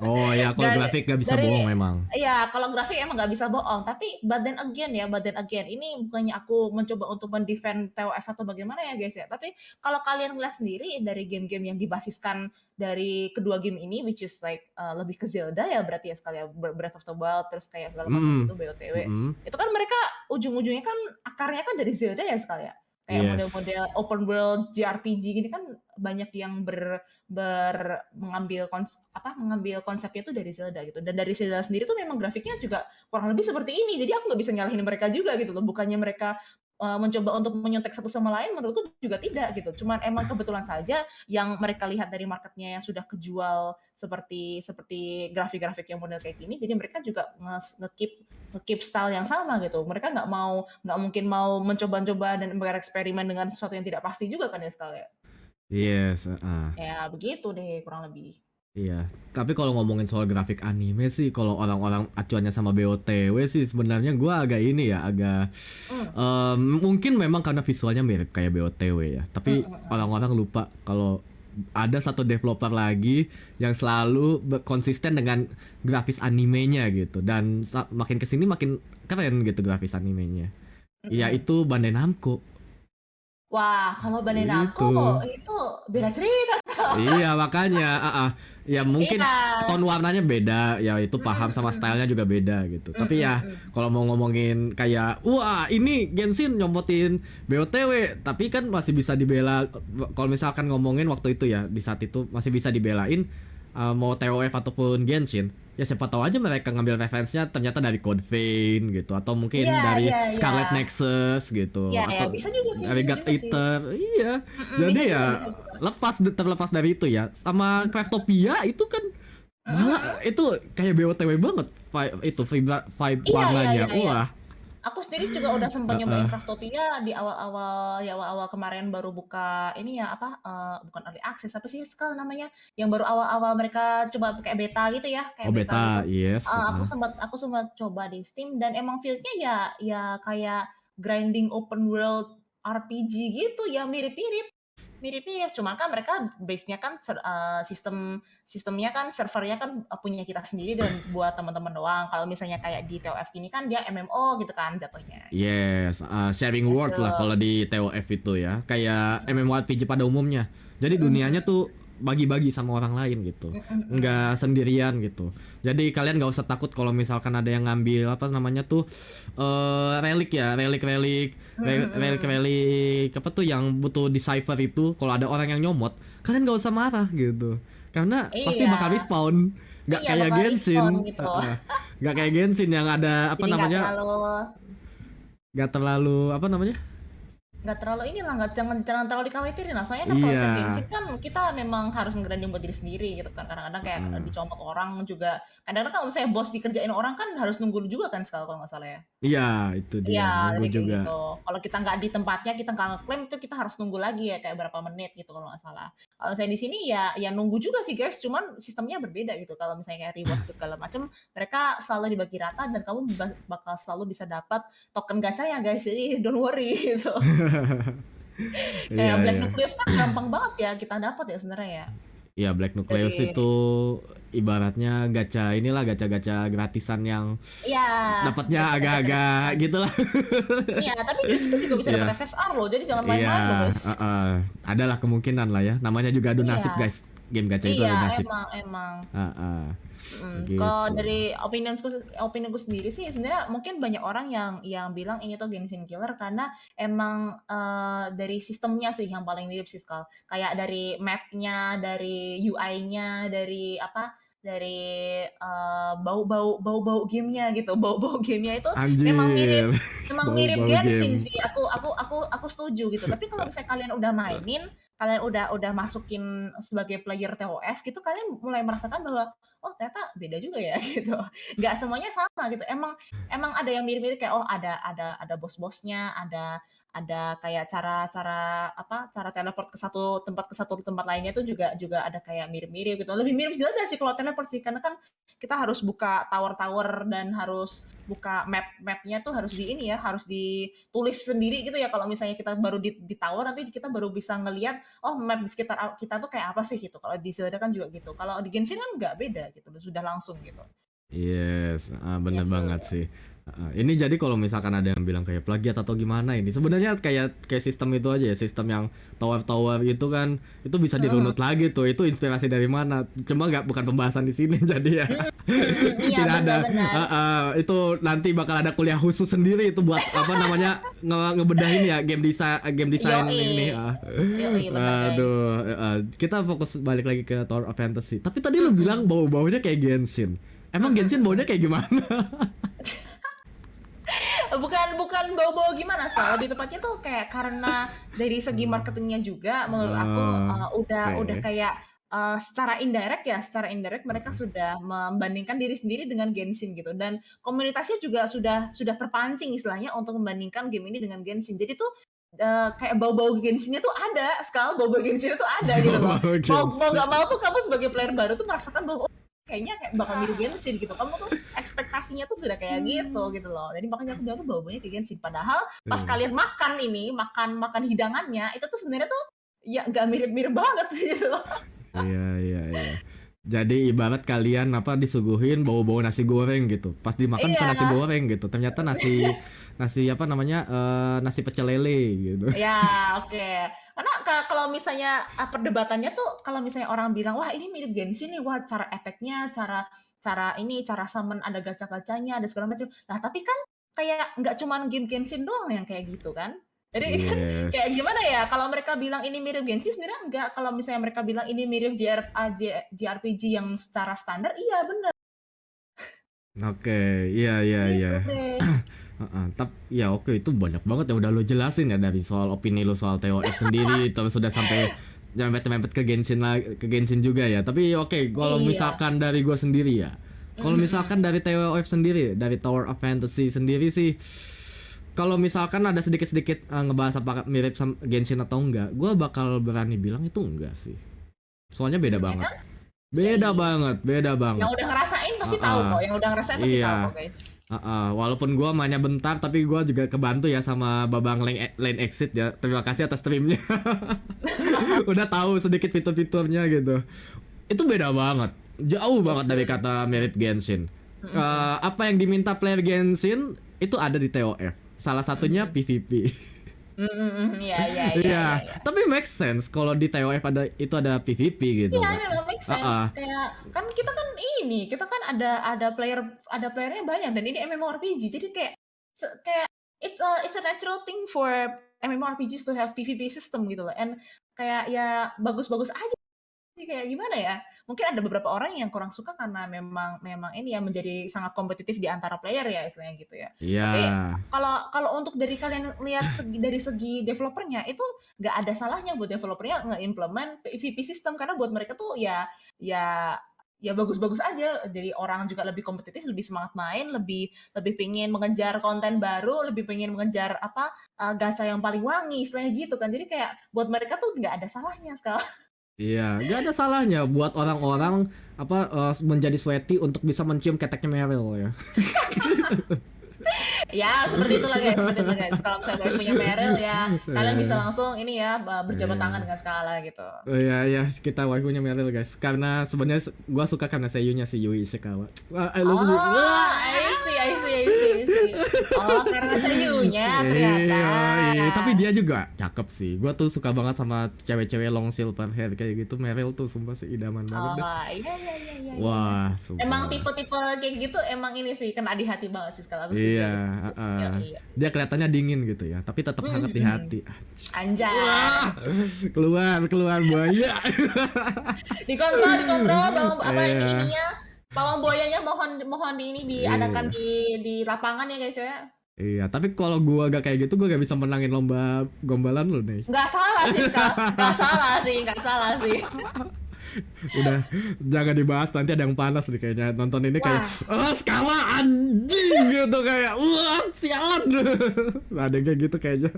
Oh ya, kalau Dari grafik nggak bisa dari bohong memang. iya, kalau grafik emang nggak bisa bohong, tapi but then again, ini bukannya aku mencoba untuk men-defend TOF atau bagaimana ya guys ya, tapi kalau kalian ngeliat sendiri dari game-game yang dibasiskan dari kedua game ini, which is like lebih ke Zelda ya berarti ya sekali ya, Breath of the Wild, terus kayak segala macam Mhm. gitu, BOTW. Mhm. Itu kan mereka ujung-ujungnya kan akarnya kan dari Zelda ya sekali ya. Kayak Yes. model-model open world JRPG gini kan banyak yang mengambil konsepnya itu dari Zelda gitu. Dan dari Zelda sendiri tuh memang grafiknya juga kurang lebih seperti ini. Jadi aku nggak bisa nyalahin mereka juga gitu loh. Bukannya mereka mencoba untuk menyontek satu sama lain, menurutku juga tidak gitu. Cuman emang kebetulan saja yang mereka lihat dari marketnya yang sudah kejual seperti seperti grafik-grafik yang model kayak gini, jadi mereka juga nge-keep style yang sama gitu. Mereka nggak mungkin mau mencoba-coba dan bereksperimen dengan sesuatu yang tidak pasti juga kan ya sekali ya. Yes, heeh. Ya begitu deh kurang lebih. Iya, tapi kalau ngomongin soal grafik anime sih, kalau orang-orang acuannya sama BOTW sih sebenarnya gua agak ini ya, agak Mmm, mungkin memang karena visualnya mirip kayak BOTW ya. Tapi mhm mhm. orang-orang lupa kalau ada satu developer lagi yang selalu konsisten dengan grafis animenya gitu, dan makin kesini makin keren gitu grafis animenya. Iya, Mhm. itu Bandai Namco. Wah, kalau Bandai Namco Itu. itu beda cerita. Iya makanya, ya mungkin Iya. tone warnanya beda, ya itu paham Mhm sama mhm. stylenya juga beda gitu. Tapi Mhm ya mhm. kalau mau ngomongin kayak, wah ini Genshin nyompotin BOTW, tapi kan masih bisa dibela. Kalau misalkan ngomongin waktu itu ya, di saat itu masih bisa dibelain, mau TOF ataupun Genshin. Ya siapa tahu aja mereka ngambil referensinya ternyata dari Code Vein gitu, atau Iya mungkin dari iya iya. Scarlet Nexus gitu, Iya iya, atau bisa juga sih dari bisa God juga sih. Eater. Iya. Bisa Jadi juga ya bisa juga. terlepas dari itu ya, sama Mhm Craftopia itu kan mhm malah mhm. itu kayak BOTW banget, itu vibe Iya iya warnanya. iya iya. Wah. Aku sendiri juga udah sempat nyobain Heeh. Craftopia di awal-awal kemarin baru buka ini ya apa bukan early access apa sih sekarang namanya yang baru awal-awal mereka coba kayak beta gitu ya Oh kayak beta gitu. beta, yes. Aku sempat coba di Steam dan emang feel-nya ya kayak grinding open world RPG gitu ya mirip-mirip. Mirip-mirip, cuma kan mereka base-nya kan sistemnya kan servernya kan punya kita sendiri dan buat teman-teman doang. Kalau misalnya kayak di TOF gini kan dia MMO gitu kan jatuhnya. Yes, sharing world Gitu. lah kalau di TOF itu ya. Kayak MMORPG pada umumnya. Jadi dunianya Mhm, tuh bagi-bagi sama orang lain gitu. mhm, mhm. Nggak sendirian gitu. Jadi kalian nggak usah takut kalau misalkan ada yang ngambil apa namanya tuh relik ya, Mhm, mhm. relik apa tuh yang butuh decipher itu. Kalau ada orang yang nyomot, kalian nggak usah marah gitu. Karena pasti Iya, bakal respawn. Nggak iya kayak bakal respawn Genshin. gitu. Nggak kayak Genshin yang ada apa Jadi nggak namanya, terlalu nggak terlalu apa namanya. nggak terlalu inilah, nggak jangan jangan terlalu dikhawatirin lah. Soalnya kan kalau Iya. misalnya Genshin kan kita memang harus nge-grinding buat diri sendiri gitu kan. Kadang-kadang kayak Heeh. dicomot orang juga. Kadang-kadang kalau misalnya bos dikerjain orang kan harus nunggu juga kan kalau nggak salah ya. Iya, itu dia, Iya, nunggu jadi kayak juga. gitu. Kalau kita nggak di tempatnya, kita nggak ngeklaim itu kita harus nunggu lagi ya kayak berapa menit gitu kalau nggak salah. Kalau misalnya di sini ya nunggu juga sih guys, cuman sistemnya berbeda gitu. Kalau misalnya kayak reward segala macam, mereka selalu dibagi rata dan kamu bakal selalu bisa dapat token gacha ya guys. Jadi don't worry gitu. Iya, Kayak Black iya. Nucleus kan gampang banget ya kita dapat ya sebenarnya ya. Iya, Black Nucleus Dari itu ibaratnya gacha inilah, gacha-gacha gratisan yang iya, dapatnya gacha-gacha agak-agak gratisan. gitulah. Iya, tapi di situ juga bisa dapat Iya, SSR loh. Jadi jangan iya, main-main loh guys. heeh. Adalah kemungkinan lah ya. Namanya juga adu nasib, Iya, guys. Game gacha itu iya adu nasib. emang. Heeh. Kalau Begitu. dari opiniku sendiri sih sebenarnya mungkin banyak orang yang bilang ini tuh Genshin Killer karena emang, dari sistemnya sih yang paling mirip sih, Kal. Kayak dari map-nya, dari UI-nya, dari apa, dari, bau-bau gamenya gitu, bau-bau gamenya itu memang mirip Anjir. memang mirip Bau-bau Genshin game. sih, aku setuju gitu. Tapi kalau misalnya kalian udah mainin, kalian udah masukin sebagai player TOF gitu, kalian mulai merasakan bahwa oh ternyata beda juga ya gitu. Nggak semuanya sama gitu. Emang emang ada yang mirip-mirip kayak oh ada bos-bosnya, ada kayak cara-cara apa, cara teleport ke satu tempat lainnya itu juga juga ada kayak mirip-mirip gitu. Lebih mirip Zelda sih kalau teleport sih, karena kan kita harus buka tower-tower dan harus buka map-mapnya tuh harus di ini ya, harus ditulis sendiri gitu ya. Kalau misalnya kita baru di tower nanti kita baru bisa ngelihat oh map di sekitar kita tuh kayak apa sih gitu. Kalau di Zelda kan juga gitu. Kalau di Genshin kan nggak beda gitu, sudah langsung gitu. Yes, Iya bener sih. banget sih. Ini jadi kalau misalkan ada yang bilang kayak plagiat atau gimana ini, sebenarnya kayak kayak sistem itu aja ya, sistem yang tower-tower itu kan, itu bisa Mhm. dirunut lagi tuh, itu inspirasi dari mana. Cuma nggak bukan pembahasan di sini jadi ya. Mhm, mhm, iya Tidak ada. benar-benar. Itu nanti bakal ada kuliah khusus sendiri itu buat apa namanya ngebedahin ya game design ini. Yoi, yoi benar guys. Aduh, kita fokus balik lagi ke Tower of Fantasy. Tapi tadi lu bilang Mhm, bau-baunya kayak Genshin. Emang mhm, Genshin baunya mhm. kayak gimana? Bukan bukan bau-bau gimana Sal, lebih tepatnya tuh kayak karena dari segi marketingnya juga menurut aku, udah Oke. kayak, secara indirect mereka sudah membandingkan diri sendiri dengan Genshin gitu dan komunitasnya juga sudah terpancing istilahnya untuk membandingkan game ini dengan Genshin. Jadi tuh, kayak bau-bau Genshin-nya tuh ada, Skal, bau-bau Genshin-nya tuh ada gitu loh. Bau Mau mau Genshin. nggak mau tuh kamu sebagai player baru tuh merasakan bahwa, oh kayaknya kayak bakal mirip Genshin gitu. Kamu tuh ekspektasinya tuh sudah kayak gitu loh. Jadi makanya aku bilang tuh bau-baunya kayak Genshin. Padahal pas Hmm. kalian makan ini, makan makan hidangannya, itu tuh sebenarnya tuh ya nggak mirip-mirip banget gitu loh. Iya, iya, iya. Jadi ibarat kalian apa disuguhin bau-bau nasi goreng gitu. Pas dimakan bukan Iya, nasi goreng gitu. Ternyata nasi nasi apa namanya? Nasi pecel lele gitu. ya oke. Karena kalau misalnya perdebatannya tuh kalau misalnya orang bilang, "Wah, ini mirip Genshin nih. Wah, cara attack-nya, cara cara ini, cara summon ada gacha-gachanya, ada segala macam." Nah, tapi kan kayak nggak cuman game Genshin doang yang kayak gitu kan. Jadi kan kayak Yes. gimana ya, kalau mereka bilang ini mirip Genshin sebenarnya enggak. Kalau misalnya mereka bilang ini mirip JRPG yang secara standar, iya bener. Oke, iya, iya, iya. Gitu deh. Heeh, ya oke itu banyak banget ya udah lo jelasin ya dari soal opini lo soal TOF sendiri terus sudah sampai nyempet-nyempet ke Genshin ke Genshin juga ya. Tapi oke, kalau Iya. misalkan dari gua sendiri ya. Kalau Mhm, misalkan mhm. dari TOF sendiri, dari Tower of Fantasy sendiri sih kalau misalkan ada sedikit-sedikit ngebahas apa mirip sama Genshin atau enggak, gue bakal berani bilang itu enggak sih. Soalnya beda Ya banget. kan? Ya Beda iya. banget, beda banget. Yang udah ngerasain pasti tahu Heeh. kok. Yang udah ngerasain pasti tahu Iya. kok, guys. Walaupun gua mainnya bentar tapi gua juga kebantu ya sama Babang Lane Exit ya. Terima kasih atas streamnya. Udah tahu sedikit fitur-fiturnya gitu. Itu beda banget. Jauh banget dari Betul. kata mirip Genshin. Mm-mm. Apa yang diminta player Genshin itu ada di TOF. Salah satunya Mm-mm. PvP. Iya, iya, iya, iya, Iya, iya. tapi make sense kalau di TOF ada PvP gitu Iya, kan. memang make sense. Heeh. Kayak kan kita kan ada playernya banyak dan ini MMORPG. Jadi kayak it's a natural thing for MMORPGs to have PvP system gitu loh. And kayak ya bagus-bagus aja sih, kayak gimana ya? Mungkin ada beberapa orang yang kurang suka karena memang memang ini ya menjadi sangat kompetitif di antara player ya istilahnya gitu ya. Iya. Tapi kalau kalau untuk dari kalian lihat dari segi developernya itu nggak ada salahnya buat developernya nge-implement PvP system karena buat mereka tuh ya ya bagus-bagus aja. Jadi orang juga lebih kompetitif, lebih semangat main, lebih lebih pengen mengejar konten baru, lebih pengen mengejar gacha yang paling wangi istilahnya gitu kan. Jadi kayak buat mereka tuh nggak ada salahnya sekali. Iya, gak ada salahnya buat orang-orang menjadi sweaty untuk bisa mencium keteknya Meryl ya. Ya, seperti itulah guys, seperti itu guys. Kalau misalnya gue punya Meryl ya, kalian bisa Eh, langsung ini ya berjabat tangan iya. dengan Skala gitu. Oh iya iya kita waifunya Meryl guys. Karena sebenarnya gua suka karena seiyunya si Yui Ishikawa. Wah, I love you. Oh, Wah. I see, I see, I see, I see. Oh, karena seiyunya ternyata. Iya, tapi dia juga cakep sih. Gua tuh suka banget sama cewek-cewek long silver hair kayak gitu. Meryl tuh sumpah sih idaman banget dah. Oh, iya, iya, iya, iya, iya, iya. Wah, Emang sumpah. tipe-tipe kayak gitu emang ini sih kena di hati banget sih Skala. Aku setuju Iya, aja. heeh. Iya, iya. Dia kelihatannya dingin gitu ya, tapi tetap hangat di hati. Anjay. Wah, keluar buaya. Dikontrol bawang apa ini Iya, ininya pawang buayanya mohon mohon di ini diadakan iya, di lapangan ya guys ya. iya. Tapi kalau gua gak kayak gitu, gua gak bisa menangin lomba gombalan lu nih. Nggak salah sih Kak, nggak salah sih. Udah, jangan dibahas nanti ada yang panas nih kayaknya nonton ini kayak, Wah, oh skala anjing gitu kayak, wah sialan. Nah, ada kayak gitu kayaknya.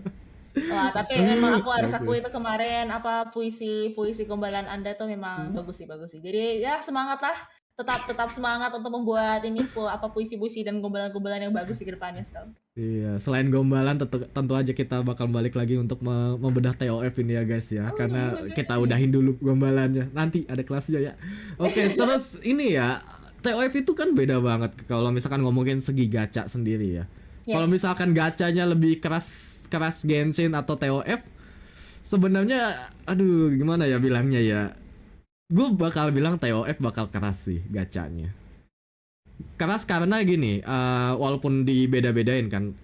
wah tapi emang aku harus Oke. akui itu kemarin puisi gombalan Anda tuh memang bagus sih. Jadi ya semangat lah, tetap semangat untuk membuat ini puisi-puisi dan gombalan-gombalan yang bagus di kedepannya sekali. Iya, selain gombalan tentu aja kita bakal balik lagi untuk membedah TOF ini ya guys ya. Karena kita udahin dulu gombalannya. Nanti ada kelasnya ya. Oke, terus ini ya, TOF itu kan beda banget kalau misalkan ngomongin segi gacha sendiri ya. Kalau Yes. misalkan gacanya lebih keras keras Genshin atau TOF, sebenarnya aduh gimana ya bilangnya ya. Gue bakal bilang TOF bakal keras sih gacanya. Keras karena gini, walaupun dibeda-bedain kan,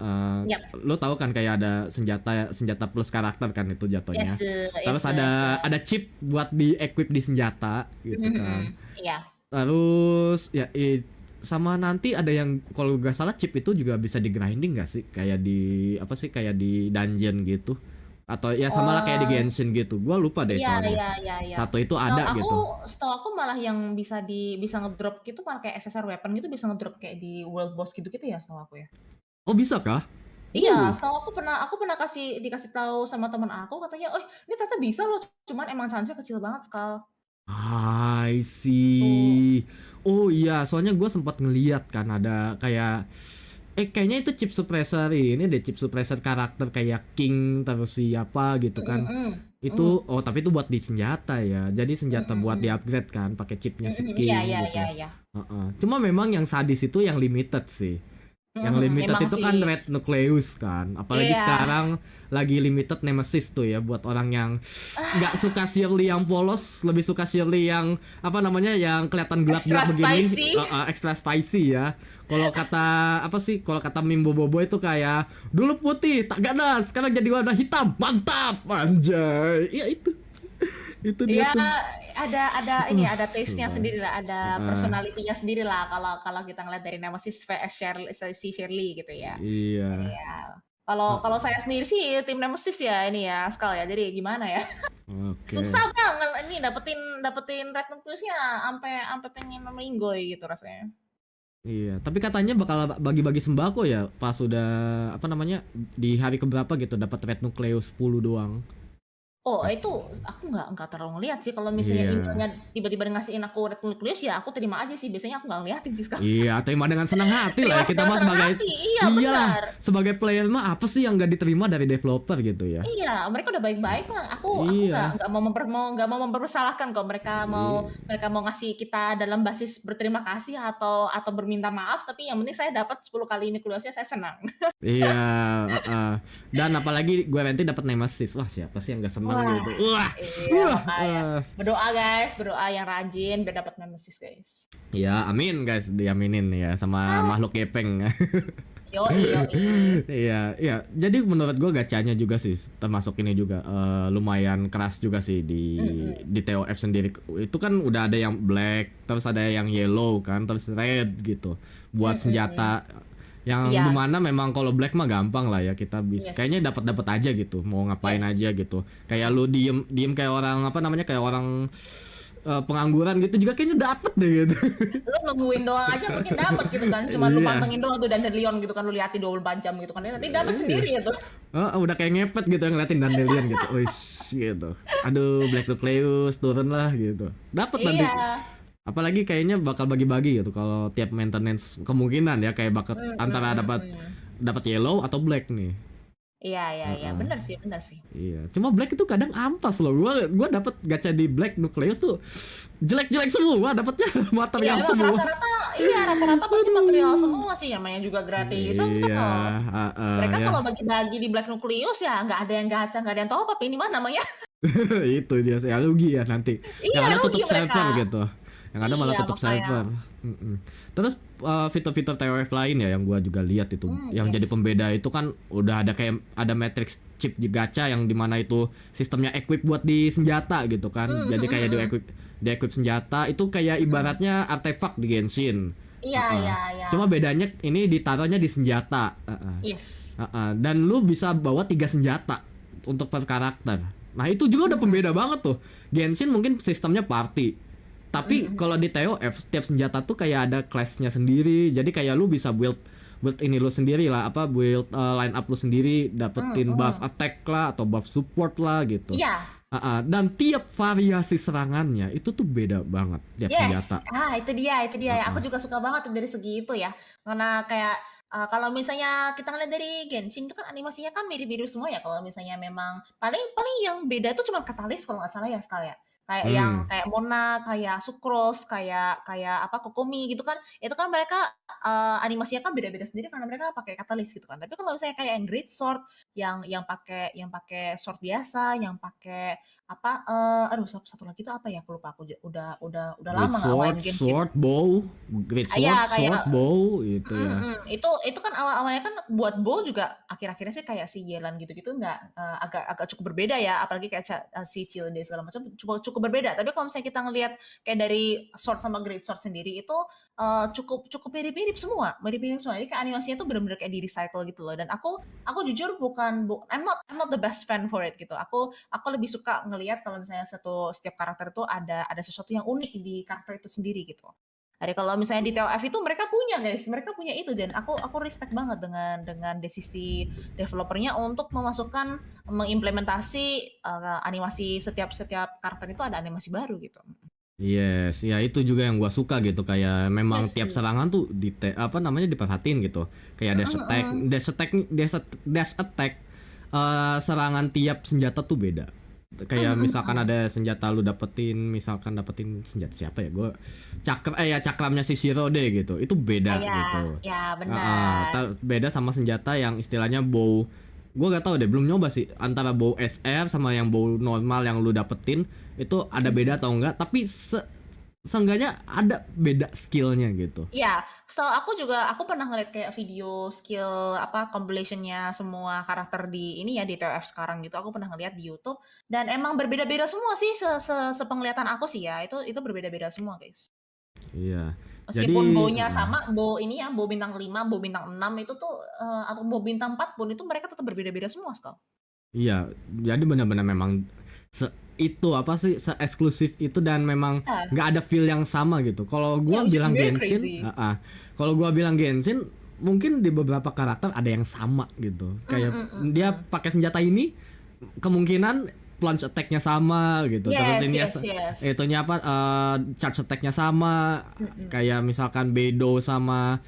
Yap. lo tahu kan kayak ada senjata senjata plus karakter kan itu Yes, jatuhnya. Terus yes. ada chip buat di equip di senjata gitu kan. Iya. Terus ya sama nanti ada yang kalau gak salah chip itu juga bisa di grinding gak sih? Kayak di apa sih kayak di dungeon gitu. Atau ya sama lah kayak di Oh, Genshin gitu. Gua lupa deh iya, soalnya. iya, iya, iya. Satu itu Setahu ada aku gitu. setahu aku malah yang bisa ngedrop gitu malah kayak SSR weapon gitu bisa ngedrop kayak di world boss gitu-gitu ya setahu aku ya. Oh bisa kah? Iya, setahu aku pernah dikasih tahu sama teman aku katanya, "Oh, ini ternyata bisa loh, cuman emang chance-nya kecil banget, Kal." I Tuh. see. Oh iya, soalnya gue sempat ngeliat kan ada kayak kayaknya itu chip suppressor ini deh chip suppressor karakter kayak King terus siapa gitu kan. Mhm. Itu oh tapi itu buat di senjata ya. Jadi senjata Mhm, buat mhm. di-upgrade kan pakai chipnya si Iya, King iya, iya, gitu. iya. Heeh. Cuma memang yang sadis itu yang limited sih. Yang limited Emang itu sih. kan Red Nucleus kan. Apalagi Iya. sekarang lagi limited Nemesis tuh ya buat orang yang nggak Ah, suka Shirley yang polos, lebih suka Shirley yang apa namanya yang kelihatan extra gelap-gelap begini, spicy. extra spicy ya. Kalau kata apa sih? Kalau kata Mimbo Bobo itu kayak dulu putih, tak ganas, sekarang jadi warna hitam. Mantap, anjay. Iya itu. Itu dia Ya tuh. ada ini, ada taste-nya Sumpah. sendiri lah, ada Heeh. personality-nya sendiri lah kalau kalau kita ngeliat dari Nemesis vs si Shirley gitu ya. Jadi Iya. ya, kalau kalau saya sendiri sih tim Nemesis ya ini ya, Skal ya, jadi gimana ya, Oke. susah banget ini dapetin dapetin Red Noctusnya ampe ampe pengen melinggoy gitu rasanya. Iya, tapi katanya bakal bagi-bagi sembako ya pas sudah apa namanya di hari keberapa gitu dapat red nucleus 10 doang. Oh, itu aku nggak terlalu ngeliat sih, kalau misalnya Iya. emailnya tiba-tiba ngasihin aku red nucleus ya aku terima aja sih, biasanya aku nggak ngeliatin sih sekarang. Iya, terima dengan senang hati lah Terima ya. Kita dengan mah senang sebagai hati, iya iyalah, benar. sebagai player mah apa sih yang nggak diterima dari developer gitu ya. Iya, mereka udah baik-baik mah, aku Iya, nggak mau mempersalahkan kok, iya, mereka mau ngasih kita dalam basis berterima kasih atau berminta maaf, tapi yang penting saya dapat 10 kali nukleusnya saya senang. iya, heeh. Dan apalagi gue nanti dapat Nemesis. Wah, siapa sih yang nggak seneng Wah, gitu. Wah, iya wah, makanya. Berdoa guys, berdoa yang rajin biar dapat nemesis guys. Ya, amin guys, diaminin ya sama Ah, makhluk gepeng. yoi yoi. Iya, iya. Jadi menurut gua gacanya juga sih termasuk ini juga lumayan keras juga sih Mhm, di TOF sendiri. Itu kan udah ada yang black, terus ada yang yellow kan, terus red gitu. Buat mhm. senjata yang Iya, dimana memang kalau black mah gampang lah ya kita bisa yes, kayaknya dapat dapat aja gitu mau ngapain yes. aja gitu kayak lu diem diem kayak orang apa namanya kayak orang pengangguran gitu juga kayaknya dapet deh gitu. Lu nungguin doang aja mungkin dapat gitu kan, cuman lu Iya. pantengin doang tuh Dandelion gitu kan, lu liatin 24 jam gitu kan, nanti dapat Iya. sendiri ya tuh. Udah kayak ngepet gitu ngeliatin Dandelion gitu. Wish gitu. Aduh, Black Nucleus turun lah gitu. Dapat nanti. Iya, Apalagi kayaknya bakal bagi-bagi gitu kalau tiap maintenance kemungkinan ya kayak bakat antara dapat mhm. dapat yellow atau black nih. Iya iya iya, Heeh. bener sih bener sih. Iya. Cuma black itu kadang ampas loh. Gua dapat gacha di Black Nucleus tuh jelek-jelek semua dapatnya Iya material emang semua. rata-rata pasti material Aduh. semua sih, namanya juga gratisan Iya, toh. heeh, Mereka ya. kalau bagi-bagi di Black Nucleus ya nggak ada yang gacha, nggak ada yang top up, ini mah namanya Itu dia sih ya, rugi ya nanti. Yang iya ada rugi tutup mereka. server gitu. Yang ada malah Iya tutup makanya. server. Mm-mm. Terus fitur-fitur TOF lain ya yang gua juga lihat itu yang jadi Yes. pembeda itu kan udah ada kayak ada matrix chip gacha yang dimana itu sistemnya equip buat di senjata gitu kan. Mmm, Jadi mhm kayak mhm. di equip senjata itu kayak Mhm. ibaratnya artefak di Genshin. Iya Heeh. iya iya. Cuma bedanya ini ditaruhnya di senjata. Heeh. Yes. Heeh, dan lu bisa bawa 3 senjata untuk per karakter. Nah itu juga udah Mhm. pembeda banget tuh. Genshin mungkin sistemnya party. Mhm Tapi mhm. kalau di TOF setiap senjata tuh kayak ada class-nya sendiri. Jadi kayak lu bisa build build ini lu sendiri lah, apa build line up lu sendiri, dapetin buff Mhm. attack lah atau buff support lah gitu. Iya. Dan tiap variasi serangannya itu tuh beda banget tiap Yes, senjata. itu dia ya, aku Heeh. juga suka banget tuh dari segi itu ya. Karena kayak, kalau misalnya kita ngeliat dari Genshin itu kan animasinya kan mirip-mirip semua ya, kalau misalnya memang paling paling yang beda itu cuma Katalis kalau nggak salah ya, Skal, ya? Kayak yang Hmm. kayak Mona, kayak Sucrose, kayak kayak apa, Kokomi gitu kan, itu kan mereka, animasinya kan beda-beda sendiri karena mereka pakai Katalis gitu kan. Tapi kalau misalnya kayak yang Great Sword, yang pakai sword biasa, yang pakai apa, aduh satu lagi itu apa ya, aku lupa, aku udah Great lama nggak main sword, Genshin. sword bow, great sword, Iya kayak sword bow itu mhm ya. mhm, itu kan awal-awalnya kan buat Bow juga akhir-akhirnya sih kayak si Yelan gitu-gitu nggak, agak agak cukup berbeda ya, apalagi kayak si Cilde segala macam cukup cukup berbeda. Tapi kalau misalnya kita ngelihat kayak dari Sword sama Great Sword sendiri itu, cukup cukup mirip-mirip semua mirip-mirip semua. Jadi kayak animasinya tuh bener-bener kayak di-recycle gitu loh, dan aku jujur bukan I'm not the best fan for it gitu. Aku lebih suka ngelihat kalau misalnya setiap karakter itu ada sesuatu yang unik di karakter itu sendiri gitu. Ada kalau misalnya di TOF itu mereka punya guys, mereka punya itu, dan aku respect banget dengan desisi developernya untuk mengimplementasi animasi setiap setiap karakter itu ada animasi baru gitu. Yes, ya itu juga yang gua suka gitu kayak memang Yes tiap sih. serangan tuh apa namanya diperhatiin gitu. Kayak Mhm mhm. dash attack serangan tiap senjata tuh beda. Kayak Mhm misalkan mhm. ada senjata lu dapetin senjata siapa ya? Gua cakramnya si Shirode gitu. Itu Ah, beda ya, gitu. ya benar. Beda sama senjata yang istilahnya bow. Gue gak tahu deh, belum nyoba sih antara bow SR sama yang bow normal yang lu dapetin itu ada beda Mhm. atau enggak. Tapi seenggaknya ada beda skillnya gitu. Iya, setahu aku juga aku pernah ngeliat kayak video skill apa compilation-nya semua karakter di ini ya di TOF sekarang gitu. Aku pernah ngeliat di YouTube dan emang berbeda-beda semua sih sepenglihatan aku sih ya. Itu berbeda-beda semua, guys. Iya. Jadi Meskipun bow-nya heeh. sama, bow ini ya, bow bintang 5, bow bintang 6 itu tuh atau bow bintang 4 pun itu mereka tetap berbeda-beda semua, Kak. Iya, jadi benar-benar memang itu apa sih se-eksklusif itu dan memang Ah, nggak ada feel yang sama gitu. Kalau yeah, gua which is bilang very Genshin, crazy. kalau gua bilang Genshin mungkin di beberapa karakter ada yang sama gitu. Kayak dia Mm. pakai senjata ini kemungkinan plunge attack-nya sama gitu. Terus Yes, ini yes, yes. itunya apa charge attack-nya sama. Mm-mm. Kayak misalkan Beidou sama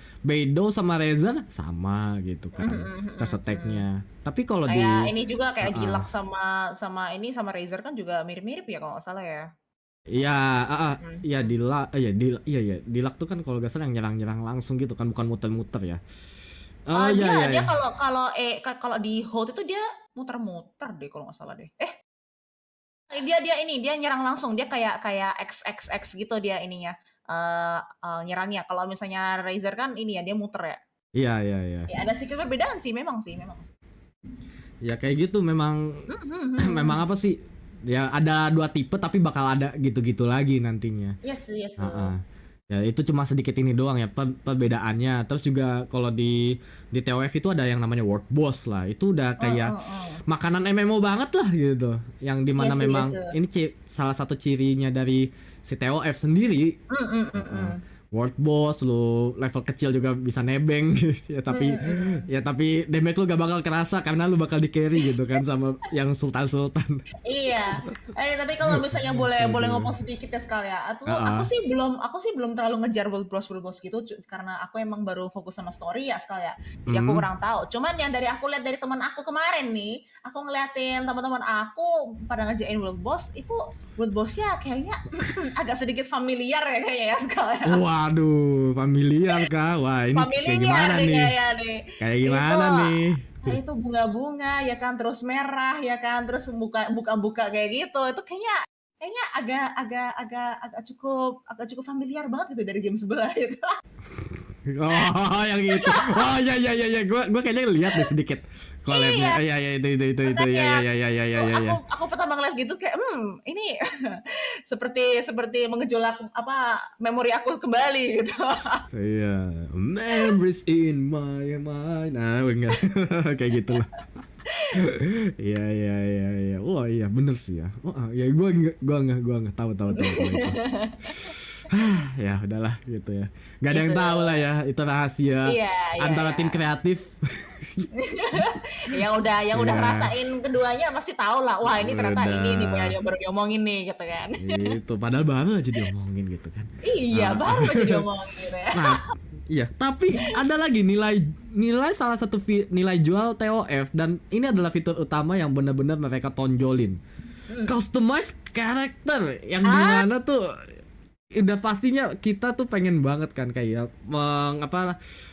Razer sama gitu kan. Charge attack-nya. Tapi kalau di Kayak ini juga kayak uh, Gilak sama Razer kan juga mirip-mirip ya kalau nggak salah ya. ya, ya Mm. Dilak tuh kan kalau gak salah yang nyerang-nyerang langsung gitu kan, bukan muter-muter ya. Oh Ah, iya dia iya dia iya. kalau di hold itu dia muter-muter deh kalau nggak salah deh. Dia nyerang langsung. Dia kayak XXX gitu dia ininya. Nyerangnya. Kalau misalnya Razer kan ini ya dia muter ya. Iya iya iya. Ya ada sedikit perbedaan sih memang sih. Ya kayak gitu memang memang Mhm. apa sih? Ya ada dua tipe tapi bakal ada gitu-gitu lagi nantinya. Yes, yes. Heeh. Ya itu cuma sedikit ini doang ya perbedaannya. Terus juga kalau di TOF itu ada yang namanya World Boss lah. Itu udah kayak Heeh. makanan MMO banget lah gitu. Yang dimana Yes, memang yes. ini salah satu cirinya dari si TOF sendiri. Heeh. Mhm. World Boss lu level kecil juga bisa nebeng ya tapi Mhm. damage lu gak bakal kerasa karena lu bakal di carry gitu kan sama yang sultan-sultan. Iya. Tapi kalau misalnya boleh boleh Aduh. ngomong sedikit ya sekali ya. Heeh. Aku sih belum terlalu ngejar World Boss gitu karena aku emang baru fokus sama story ya sekali ya. Jadi aku Hmm. kurang tahu. Cuman yang dari aku lihat dari teman aku kemarin nih, aku ngeliatin teman-teman aku pada ngerjain World Boss itu World Boss-nya kayaknya agak sedikit familiar ya kayaknya ya sekali ya. Waduh, familiar kah? Wah, ini kayak Familiar gimana nih nih? kayaknya nih. Kayak Itu gimana nih? itu bunga-bunga ya kan terus merah ya kan terus buka-buka kayak gitu. Itu kayaknya agak cukup familiar banget gitu dari game sebelah itu. Oh, yang itu. Oh, ya ya ya ya. Gua kayaknya lihat deh sedikit Iya, collab-nya. Iya iya itu. Ya makanya ya ya ya ya tuh ya ya. aku pertama ngeliat gitu kayak ini seperti mengejolak apa memori aku kembali gitu. Iya, memories in my mind. Nah, enggak. Kayak gitulah. Iya iya iya iya. Wah, iya bener sih ya. Wah, ya gua enggak tahu itu. Ya udahlah gitu ya. Gak ada yang Gitu. tahu lah ya, itu rahasia Iya, iya, antara iya. tim kreatif. Yang udah Iya, ngerasain keduanya pasti tahu lah. Wah, ini ternyata ini nih udah. yang baru diomongin nih gitu kan. Itu padahal baru aja diomongin gitu kan. Iya, Ah, baru aja diomongin gitu ya. nah, iya, tapi ada lagi nilai salah satu nilai jual TOF dan ini adalah fitur utama yang benar-benar mereka tonjolin. Customize karakter yang Ah, dimana tuh udah pastinya kita tuh pengen banget kan kayak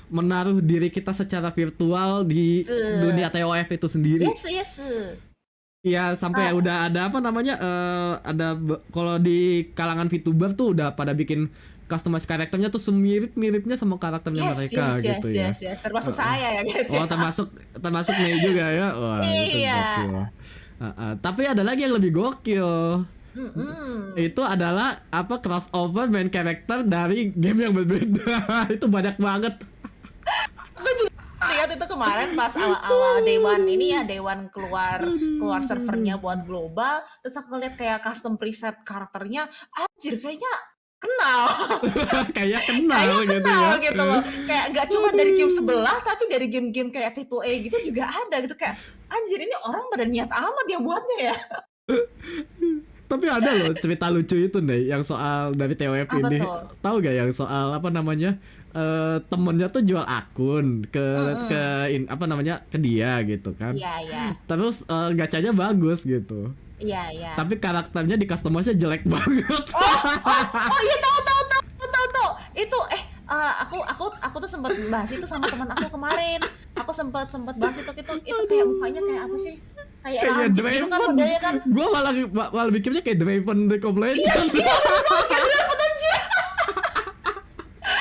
menaruh diri kita secara virtual di eh, dunia TOF itu sendiri. yes, yes. Ya sampai Ah, udah ada apa namanya kalau di kalangan VTuber tuh udah pada bikin customize karakternya tuh semirip-miripnya sama karakternya yes, mereka yes, yes, gitu ya. yes, yes. Termasuk Heeh. saya ya guys Oh ya. termasuk Mei juga ya. Wah itu Iya. gokil. Tapi ada lagi yang lebih gokil. Mm-mm. Itu adalah apa crossover main karakter dari game yang berbeda. Itu banyak banget. Aku juga lihat itu kemarin pas awal-awal Day One ini ya Day One keluar servernya buat global terus aku lihat kayak custom preset karakternya anjir kayaknya kenal Kayak kenal kayaknya gitu kenal ya. gitu loh kayak nggak cuma dari game sebelah tapi dari game-game kayak triple A gitu juga ada gitu kayak anjir ini orang pada niat amat yang buatnya ya Tapi ada loh cerita lucu itu nih yang soal dari TOF apa ini. tuh Tahu gak yang soal apa namanya? Temennya tuh jual akun apa namanya? Ke dia gitu kan. iya iya Terus gacanya bagus gitu. iya iya Tapi karakternya di customize jelek banget. oh iya tahu itu aku tuh sempat bahas itu sama teman aku kemarin aku sempat bahas itu kayak mukanya kayak apa sih kayak Kayak lancip gitu kan Draven. modelnya kan Gua malah mikirnya kayak Draven League of Legends.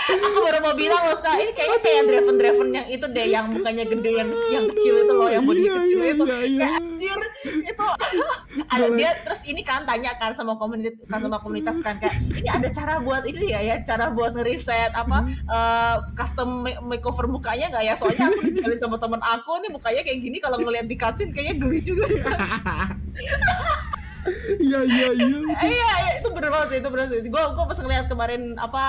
aku baru mau bilang loh sekarang ini kayaknya kayak Draven yang itu deh yang mukanya gede yang kecil itu loh yang bodinya Iya, kecil iya, itu iya, iya. kayak anjir itu ada dia terus ini kan tanya kan sama komunitas kan kayak ini ada cara buat ini ya cara buat ngeriset apa custom makeover mukanya nggak ya soalnya aku dikenalin sama temen aku nih mukanya kayak gini kalau ngeliat di cutscene kayaknya geli juga ya Iya iya iya itu. Iya, iya, itu bener banget sih, itu bener sih. Gue pas ngeliat kemarin apa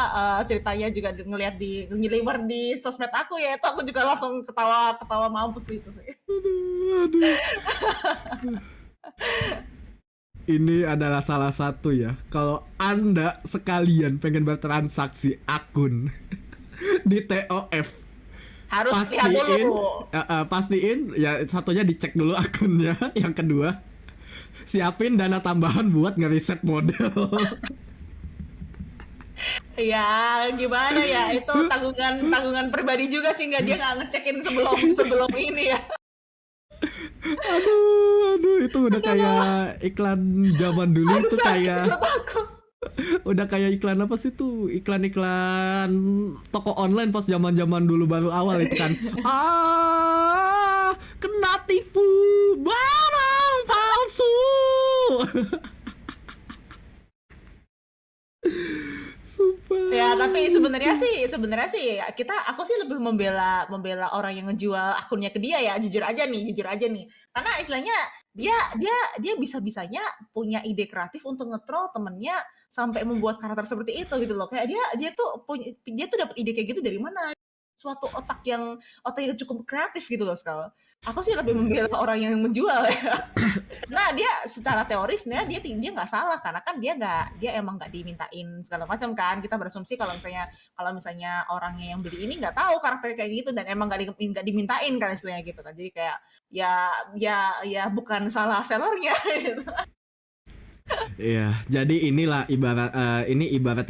ceritanya juga ngeliat di nyeliwer di sosmed aku ya, itu aku juga langsung ketawa ketawa mampus itu sih. Aduh, aduh. Ini adalah salah satu ya. Kalau Anda sekalian pengen bertransaksi akun di TOF, Harus lihat pastiin dulu. pastiin ya satunya dicek dulu akunnya, yang kedua siapin dana tambahan buat ngeriset model. Ya gimana ya, itu tanggungan tanggungan pribadi juga sih, nggak dia nggak ngecekin sebelum sebelum ini ya. Aduh, aduh itu udah Aduh, kayak aduh, iklan zaman dulu aduh itu sakit kayak perut aku. udah kayak iklan apa sih tuh? Iklan-iklan toko online pas zaman-zaman dulu baru awal itu kan. Ah, kena tipu barang palsu. Ya, tapi Sumpah. sebenarnya sih aku sih lebih membela membela orang yang ngejual akunnya ke dia ya, jujur aja nih. Karena istilahnya dia dia dia bisa-bisanya punya ide kreatif untuk nge-troll temennya sampai membuat karakter seperti itu gitu loh. Kayak dia tuh dapat ide kayak gitu dari mana? Suatu otak yang cukup kreatif gitu loh, Skal. Aku sih lebih membela orang yang menjual ya. Nah, dia secara teorisnya dia nggak salah karena kan dia emang nggak dimintain segala macam kan. Kita berasumsi kalau misalnya orangnya yang beli ini nggak tahu karakter kayak gitu dan emang nggak dimintain kan istilahnya gitu kan. Jadi kayak ya bukan salah sellernya gitu. Iya, jadi inilah ibarat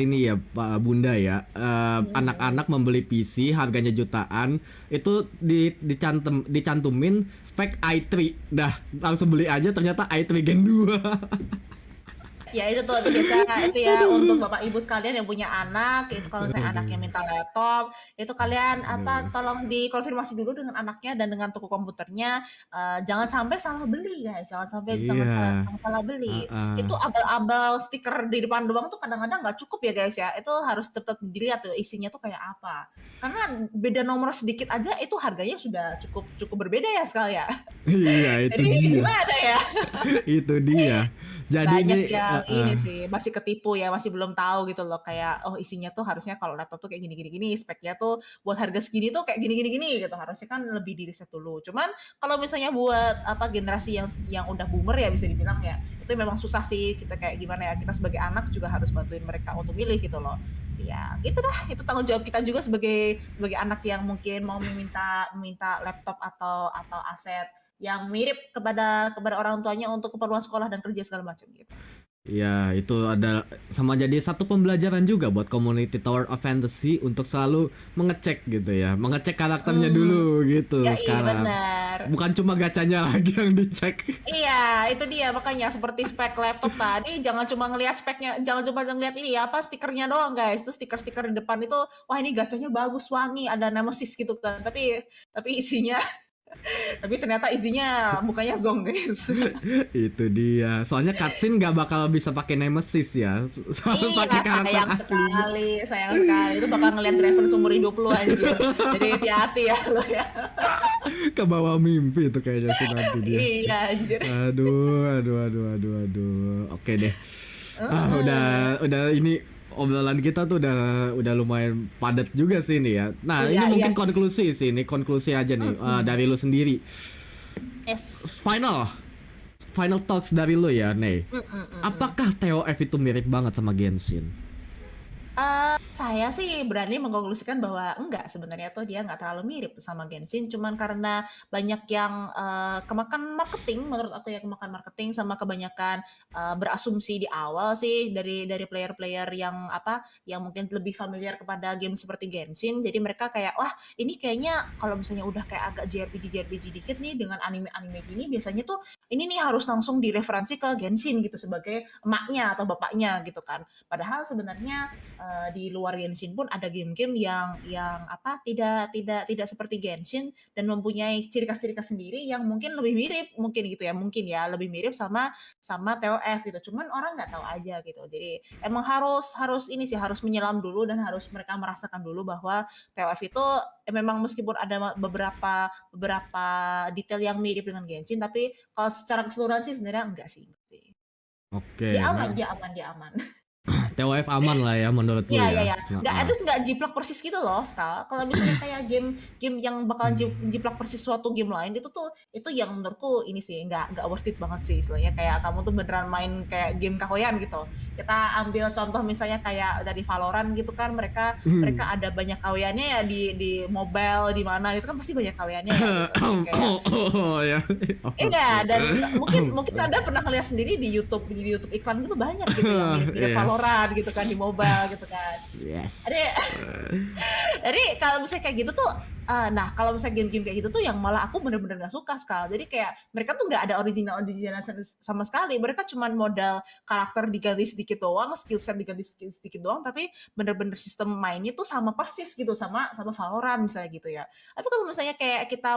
ini ya Pak Bunda ya. Anak-anak membeli PC harganya jutaan, itu dicantumin spek i3. Dah, langsung beli aja ternyata i3 Gen 2. Ya itu tuh biasa itu ya untuk Aduh. bapak ibu sekalian yang punya anak itu kalau misalnya anaknya Aduh. minta laptop itu kalian apa Aduh. tolong dikonfirmasi dulu dengan anaknya dan dengan toko komputernya jangan sampai salah beli guys jangan sampai Iya. jangan salah beli Heeh. itu abal-abal stiker di depan doang tuh kadang-kadang nggak cukup ya guys ya itu harus tetap dilihat tuh isinya tuh kayak apa karena beda nomor sedikit aja itu harganya sudah cukup cukup berbeda ya sekali ya Iya, itu jadi dia. gimana ya Itu dia. Jadi banyak ini yang ini sih, masih ketipu ya, masih belum tahu gitu loh kayak, oh isinya tuh harusnya kalau laptop tuh kayak gini gini gini, speknya tuh buat harga segini tuh kayak gini gini gini gitu, harusnya kan lebih di-riset dulu. Cuman kalau misalnya buat apa generasi yang udah boomer ya bisa dibilang ya, itu memang susah sih kita kayak gimana ya, kita sebagai anak juga harus bantuin mereka untuk milih gitu loh. Ya gitu dah, itu tanggung jawab kita juga sebagai sebagai anak yang mungkin mau meminta meminta laptop atau aset yang mirip kepada kepada orang tuanya untuk keperluan sekolah dan kerja segala macam gitu. ya itu ada sama jadi satu pembelajaran juga buat community Tower of Fantasy untuk selalu mengecek gitu ya, mengecek karakternya Hmm, dulu ya gitu iya sekarang. benar. Bukan cuma gacanya lagi yang dicek. Iya, itu dia makanya seperti spek laptop tadi jangan cuma ngelihat speknya, jangan cuma ngelihat ini ya apa stikernya doang guys. Itu stiker-stiker di depan itu wah ini gacanya bagus wangi ada Nemesis gitu kan. Tapi isinya tapi ternyata isinya bukannya Zong guys. Itu dia. Soalnya cutscene nggak bakal bisa pakai Nemesis ya. Selalu Iya, pakai karakter sayang aslinya. sekali, sayang sekali. Itu bakal ngelihat driver seumur hidup lu anjir. Jadi hati-hati ya lu ya. Ke bawah mimpi itu kayaknya sih nanti dia. Iya anjir. Aduh, aduh, aduh, aduh, aduh. Oke deh. Ah, Heeh. udah ini obrolan kita tuh udah lumayan padat juga sih ini ya. Nah, Iya, ini iya mungkin sih. konklusi sih, ini konklusi aja nih Mhm. dari lu sendiri. Yes. Final, final thoughts dari lu ya, Nei. Mhm, mhm. Apakah TOF itu mirip banget sama Genshin? Saya sih berani mengkonklusikan bahwa enggak, sebenarnya tuh dia nggak terlalu mirip sama Genshin, cuman karena banyak yang, kemakan marketing, menurut aku ya kemakan marketing sama kebanyakan, berasumsi di awal sih dari player-player yang apa, yang mungkin lebih familiar kepada game seperti Genshin. Jadi mereka kayak, "Wah, ini kayaknya kalau misalnya udah kayak agak JRPG-JRPG dikit nih dengan anime-anime gini biasanya tuh ini nih harus langsung direferensi ke Genshin," gitu sebagai emaknya atau bapaknya gitu kan. Padahal sebenarnya di luar Genshin pun ada game-game yang apa tidak seperti Genshin dan mempunyai ciri khas sendiri yang mungkin lebih mirip mungkin ya lebih mirip sama sama TOF gitu. Cuman orang nggak tahu aja gitu. Jadi emang harus harus ini sih harus menyelam dulu dan harus mereka merasakan dulu bahwa TOF itu memang meskipun ada beberapa beberapa detail yang mirip dengan Genshin tapi kalau secara keseluruhan sih sebenarnya enggak sih. Oke, Dia aman nah dia aman dia aman. TOF aman lah ya menurut lu Iya iya ya? iya, nggak at Heeh. least nggak jiplak persis gitu loh, Skal. Kalau misalnya kayak game yang bakalan jiplak persis suatu game lain itu yang menurutku ini sih nggak worth it banget sih istilahnya kayak kamu tuh beneran main kayak game kahoyan gitu. Kita ambil contoh misalnya kayak dari Valorant gitu kan mereka mereka ada banyak kahoyannya ya di mobile di mana gitu kan pasti banyak kahoyannya ya gitu. Jadi kayak Oh ya. iya, Oke. dan mungkin mungkin Anda pernah ngeliat sendiri di YouTube iklan gitu banyak gitu yang mirip-mirip Yes. Valorant gitu kan di mobile gitu kan. Jadi Yes. jadi kalau misalnya kayak gitu tuh nah kalau misalnya game-game kayak gitu tuh yang malah aku bener-bener gak suka sekali. Jadi kayak mereka tuh nggak ada original sama sekali. Mereka cuman modal karakter diganti sedikit doang, skill set diganti sedikit doang, tapi bener-bener sistem mainnya tuh sama persis gitu sama sama Valorant misalnya gitu ya. Tapi kalau misalnya kayak kita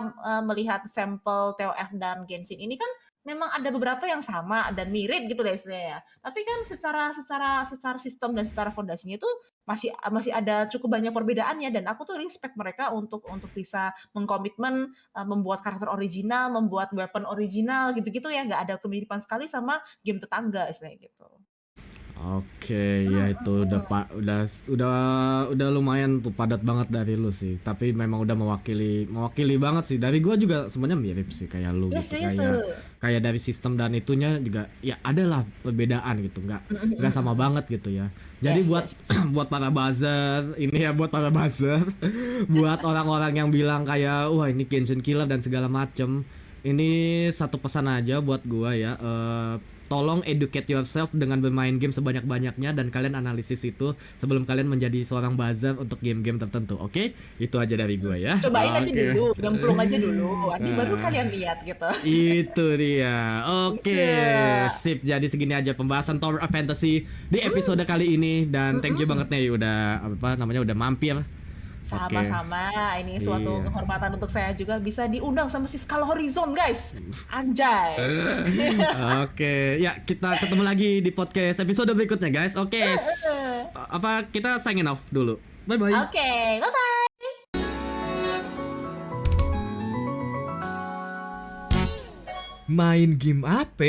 melihat sampel TOF dan Genshin ini kan memang ada beberapa yang sama dan mirip gitu deh istilahnya ya. Tapi kan secara sistem dan secara fondasinya itu masih masih ada cukup banyak perbedaannya dan aku tuh respect mereka untuk bisa mengkomitmen membuat karakter original, membuat weapon original gitu-gitu ya, nggak ada kemiripan sekali sama game tetangga istilahnya gitu. Oke, Mhm ya itu udah mhm. pak, udah lumayan tuh padat banget dari lu sih. Tapi memang udah mewakili mewakili banget sih. Dari gua juga sebenarnya mirip sih kayak lu Iya gitu. sih Kayak kayak dari sistem dan itunya juga ya ada lah perbedaan gitu. mhm Nggak mhm sama mhm. banget gitu ya. Jadi Yes buat yes. buat para buzzer ini ya buat para buzzer, buat orang-orang yang bilang kayak wah ini Genshin Killer dan segala macem. Ini satu pesan aja buat gua ya. Tolong educate yourself dengan bermain game sebanyak-banyaknya dan kalian analisis itu sebelum kalian menjadi seorang buzzer untuk game-game tertentu. Oke? Itu aja dari gua ya. Cobain aja Oke. dulu, nyemplung aja dulu, nanti baru Nah, kalian lihat gitu. itu dia. Oke, Bisa. sip. Jadi segini aja pembahasan Tower of Fantasy di episode kali ini dan thank you banget Mhm. nih udah apa namanya udah mampir. Oke. Sama-sama, ini suatu Iya. kehormatan untuk saya juga bisa diundang sama si Skala Horizon, guys. Anjay. Oke, ya kita ketemu lagi di podcast episode berikutnya guys. Oke, apa kita sign off dulu. Bye bye. Oke, bye-bye. Main game apa?